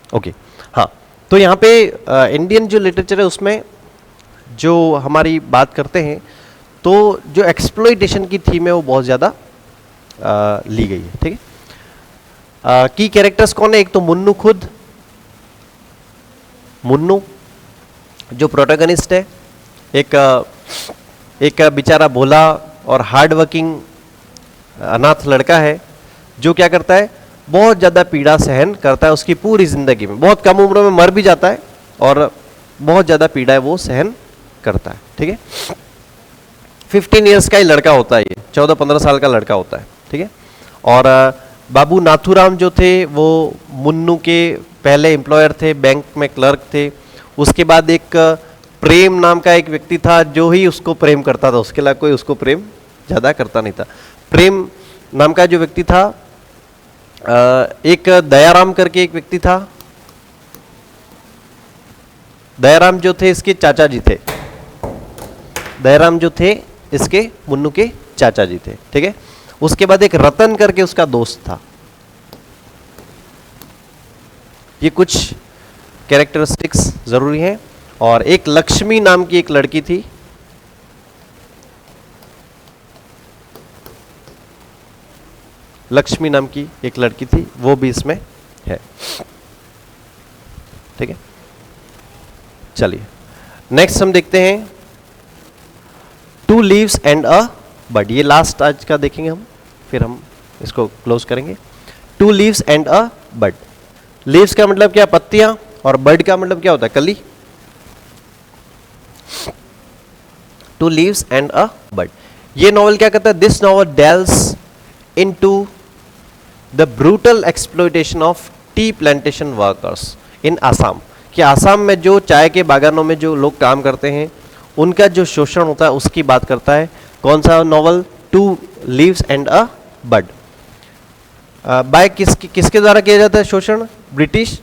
ओके हाँ, तो यहाँ पे इंडियन जो लिटरेचर है उसमें जो हमारी बात करते हैं तो जो एक्सप्लॉइटेशन की थीम है वो बहुत ज़्यादा ली गई है, ठीक है। की कैरेक्टर्स कौन है? एक तो मुन्नू खुद, मुन्नू जो प्रोटैगनिस्ट है, एक बेचारा भोला और हार्ड वर्किंग अनाथ लड़का है जो क्या करता है, बहुत ज़्यादा पीड़ा सहन करता है उसकी पूरी ज़िंदगी में, बहुत कम उम्र में मर भी जाता है और बहुत ज़्यादा पीड़ा है वो सहन करता है, ठीक है। 15 ईयर्स का ही लड़का होता है, ये 14-15 साल का लड़का होता है, ठीक है। और बाबू नाथूराम जो थे वो मुन्नू के पहले एम्प्लॉयर थे, बैंक में क्लर्क थे। उसके बाद एक प्रेम नाम का एक व्यक्ति था जो ही उसको प्रेम करता था, उसके अलावा कोई उसको प्रेम ज़्यादा करता नहीं था। प्रेम नाम का जो व्यक्ति था, एक दयाराम करके एक व्यक्ति था, दयाराम जो थे इसके चाचा जी थे, दयाराम जो थे इसके मुन्नू के चाचा जी थे, ठीक है। उसके बाद एक रतन करके उसका दोस्त था। ये कुछ कैरेक्टरिस्टिक्स जरूरी हैं। और एक लक्ष्मी नाम की एक लड़की थी, लक्ष्मी नाम की एक लड़की थी, वो भी इसमें है, ठीक है। चलिए नेक्स्ट हम देखते हैं to leaves and a bud. ये लास्ट आज का देखेंगे हम, फिर हम इसको क्लोज करेंगे। Two leaves and a bud. Leaves का मतलब क्या? पत्तियां, और बड का मतलब क्या होता है? कली। Two leaves and a bud. ये नॉवल क्या कहता है? This novel deals into the brutal exploitation of tea plantation workers in Assam. कि आसाम में जो चाय के बागानों में जो लोग काम करते हैं उनका जो शोषण होता है उसकी बात करता है। कौन सा novel? Two leaves and a bud. By किसके द्वारा किया जाता है शोषण? ब्रिटिश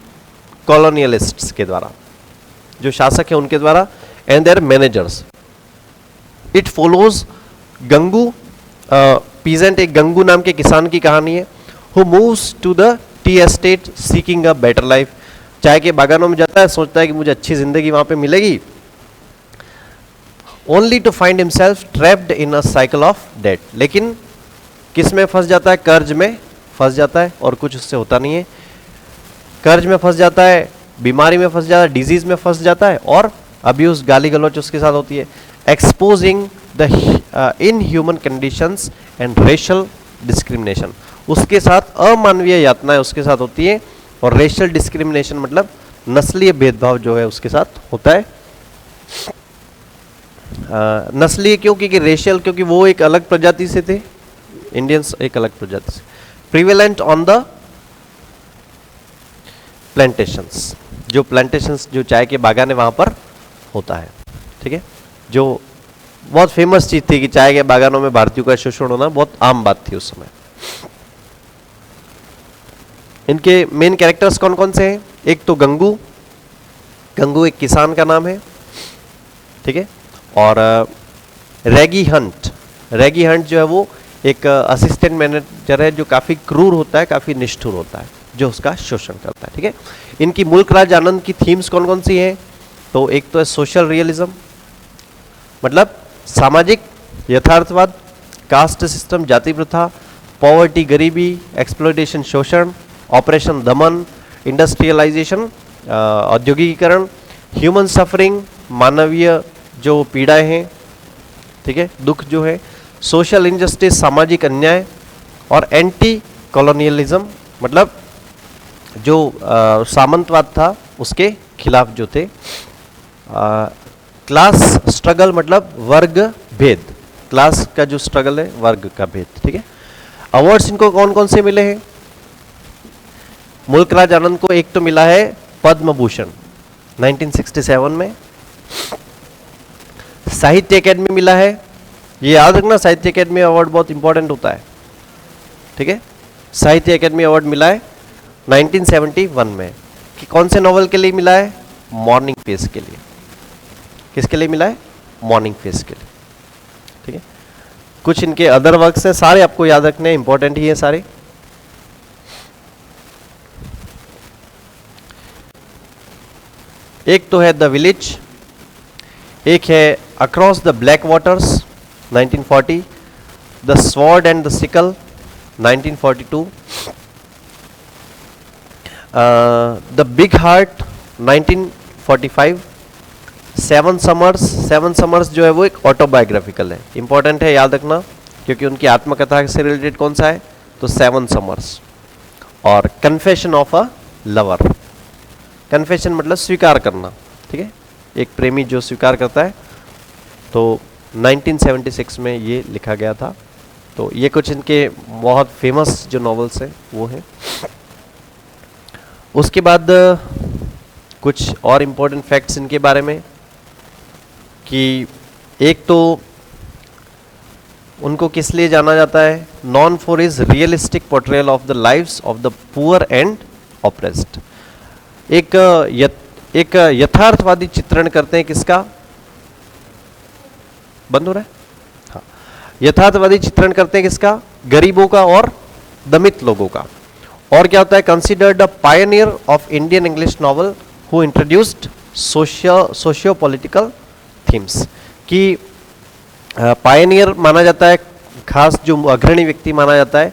कॉलोनियलिस्ट्स के द्वारा, जो शासक है उनके द्वारा, and their managers. It follows Gangu peasant, एक गंगू नाम के किसान की कहानी है, who moves to the tea estate seeking a better life. चाय के बागानों में जाता है, सोचता है कि मुझे अच्छी जिंदगी वहां पे मिलेगी, only to find himself trapped in a cycle of debt. लेकिन किस में फंस जाता है? कर्ज में फंस जाता है और कुछ उससे होता नहीं है। कर्ज में फंस जाता है, बीमारी में फंस जाता है, डिजीज में फंस जाता है, और अब्यूज, गाली गलौच उसके साथ होती है। Exposing the inhuman conditions and racial discrimination. उसके साथ अमानवीय यातनाएं उसके साथ होती है, और रेशियल डिस्क्रिमिनेशन मतलब नस्लीय भेदभाव जो है उसके साथ होता है। नस्लीय क्यों? क्योंकि रेशियल, क्योंकि वो एक अलग प्रजाति से थे, इंडियंस एक अलग प्रजाति से। प्रिवेलेंट ऑन द प्लांटेशंस, जो प्लांटेशंस, जो चाय के बागान है वहां पर होता है, ठीक है। जो बहुत फेमस चीज थी कि चाय के बागानों में भारतीयों का शोषण होना बहुत आम बात थी उस समय। इनके मेन कैरेक्टर्स कौन कौन से हैं? एक तो गंगू, गंगू एक किसान का नाम है, ठीक है। और रैगी हंट, रैगी हंट जो है वो एक असिस्टेंट मैनेजर है जो काफ़ी क्रूर होता है, काफ़ी निष्ठुर होता है, जो उसका शोषण करता है, ठीक है। इनकी मुल्क राज आनंद की थीम्स कौन कौन सी हैं? तो एक तो है सोशल रियलिज्म, मतलब सामाजिक यथार्थवाद, कास्ट सिस्टम, जाति प्रथा, पॉवर्टी गरीबी, एक्सप्लॉयटेशन शोषण, ऑपरेशन दमन, इंडस्ट्रियलाइजेशन औद्योगिकीकरण, ह्यूमन सफरिंग मानवीय जो पीड़ाएं हैं, ठीक है, दुख जो है, सोशल इनजस्टिस सामाजिक अन्याय, और एंटी कॉलोनियलिज्म मतलब जो सामंतवाद था उसके खिलाफ जो थे, क्लास स्ट्रगल मतलब वर्ग भेद, क्लास का जो स्ट्रगल है वर्ग का भेद, ठीक है। अवार्ड्स इनको कौन कौन से मिले हैं? मुल्क राज आनंद को एक तो मिला है पद्म भूषण 1967 में, साहित्य अकेडमी मिला है, ये याद रखना साहित्य अकेडमी अवार्ड बहुत इंपॉर्टेंट होता है, ठीक है। साहित्य अकेडमी अवार्ड मिला है 1971 में। कि कौन से नॉवल के लिए मिला है? मॉर्निंग फेस के लिए। किसके लिए मिला है? मॉर्निंग फेस के लिए, ठीक है। कुछ इनके अदर वर्क्स हैं, सारे आपको याद रखने हैं, इंपॉर्टेंट ही है सारे। एक तो है द विलेज, एक है across the black waters 1940, the sword and the sickle 1942, the big heart 1945, seven summers जो है वो एक ऑटोबायोग्राफिकल है, इंपॉर्टेंट है, याद रखना, क्योंकि उनकी आत्मकथा से रिलेटेड कौन सा है, तो सेवन समर्स। और confession of a lover, confession मतलब स्वीकार करना, ठीक है, एक प्रेमी जो स्वीकार करता है, तो 1976 में ये लिखा गया था। तो ये कुछ इनके बहुत फेमस जो नॉवेल्स हैं वो हैं। उसके बाद कुछ और इम्पोर्टेंट फैक्ट्स इनके बारे में, कि एक तो उनको किस लिए जाना जाता है, non for is realistic portrayal of the lives of the poor and oppressed, एक यथार्थवादी चित्रण करते हैं, किसका, बंद हो रहा है, हाँ, यथार्थवादी चित्रण करते हैं किसका, गरीबों का और दमित लोगों का। और क्या होता है, considered a Pioneer of Indian English novel who introduced socio political themes, कि पायनियर माना जाता है, खास जो अग्रणी व्यक्ति माना जाता है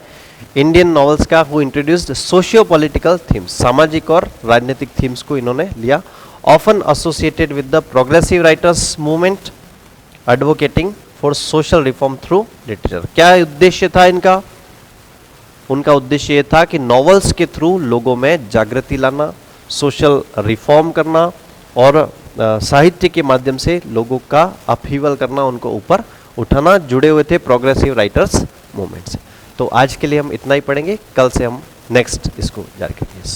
इंडियन नॉवेल्स का, who introduced socio political themes, सामाजिक और राजनीतिक थीम्स को इन्होंने लिया। Often associated with the progressive writers movement advocating for social reform through literature. क्या उद्देश्य था इनका, उनका उद्देश्य ये था कि नॉवेल्स के थ्रू लोगों में जागृति लाना, सोशल रिफॉर्म करना और साहित्य के माध्यम से लोगों का अपहीवल करना, उनको ऊपर उठाना, जुड़े हुए थे प्रोग्रेसिव राइटर्स मूवमेंट से। तो आज के लिए हम इतना ही पढ़ेंगे, कल से हम नेक्स्ट इसको जारी करेंगे।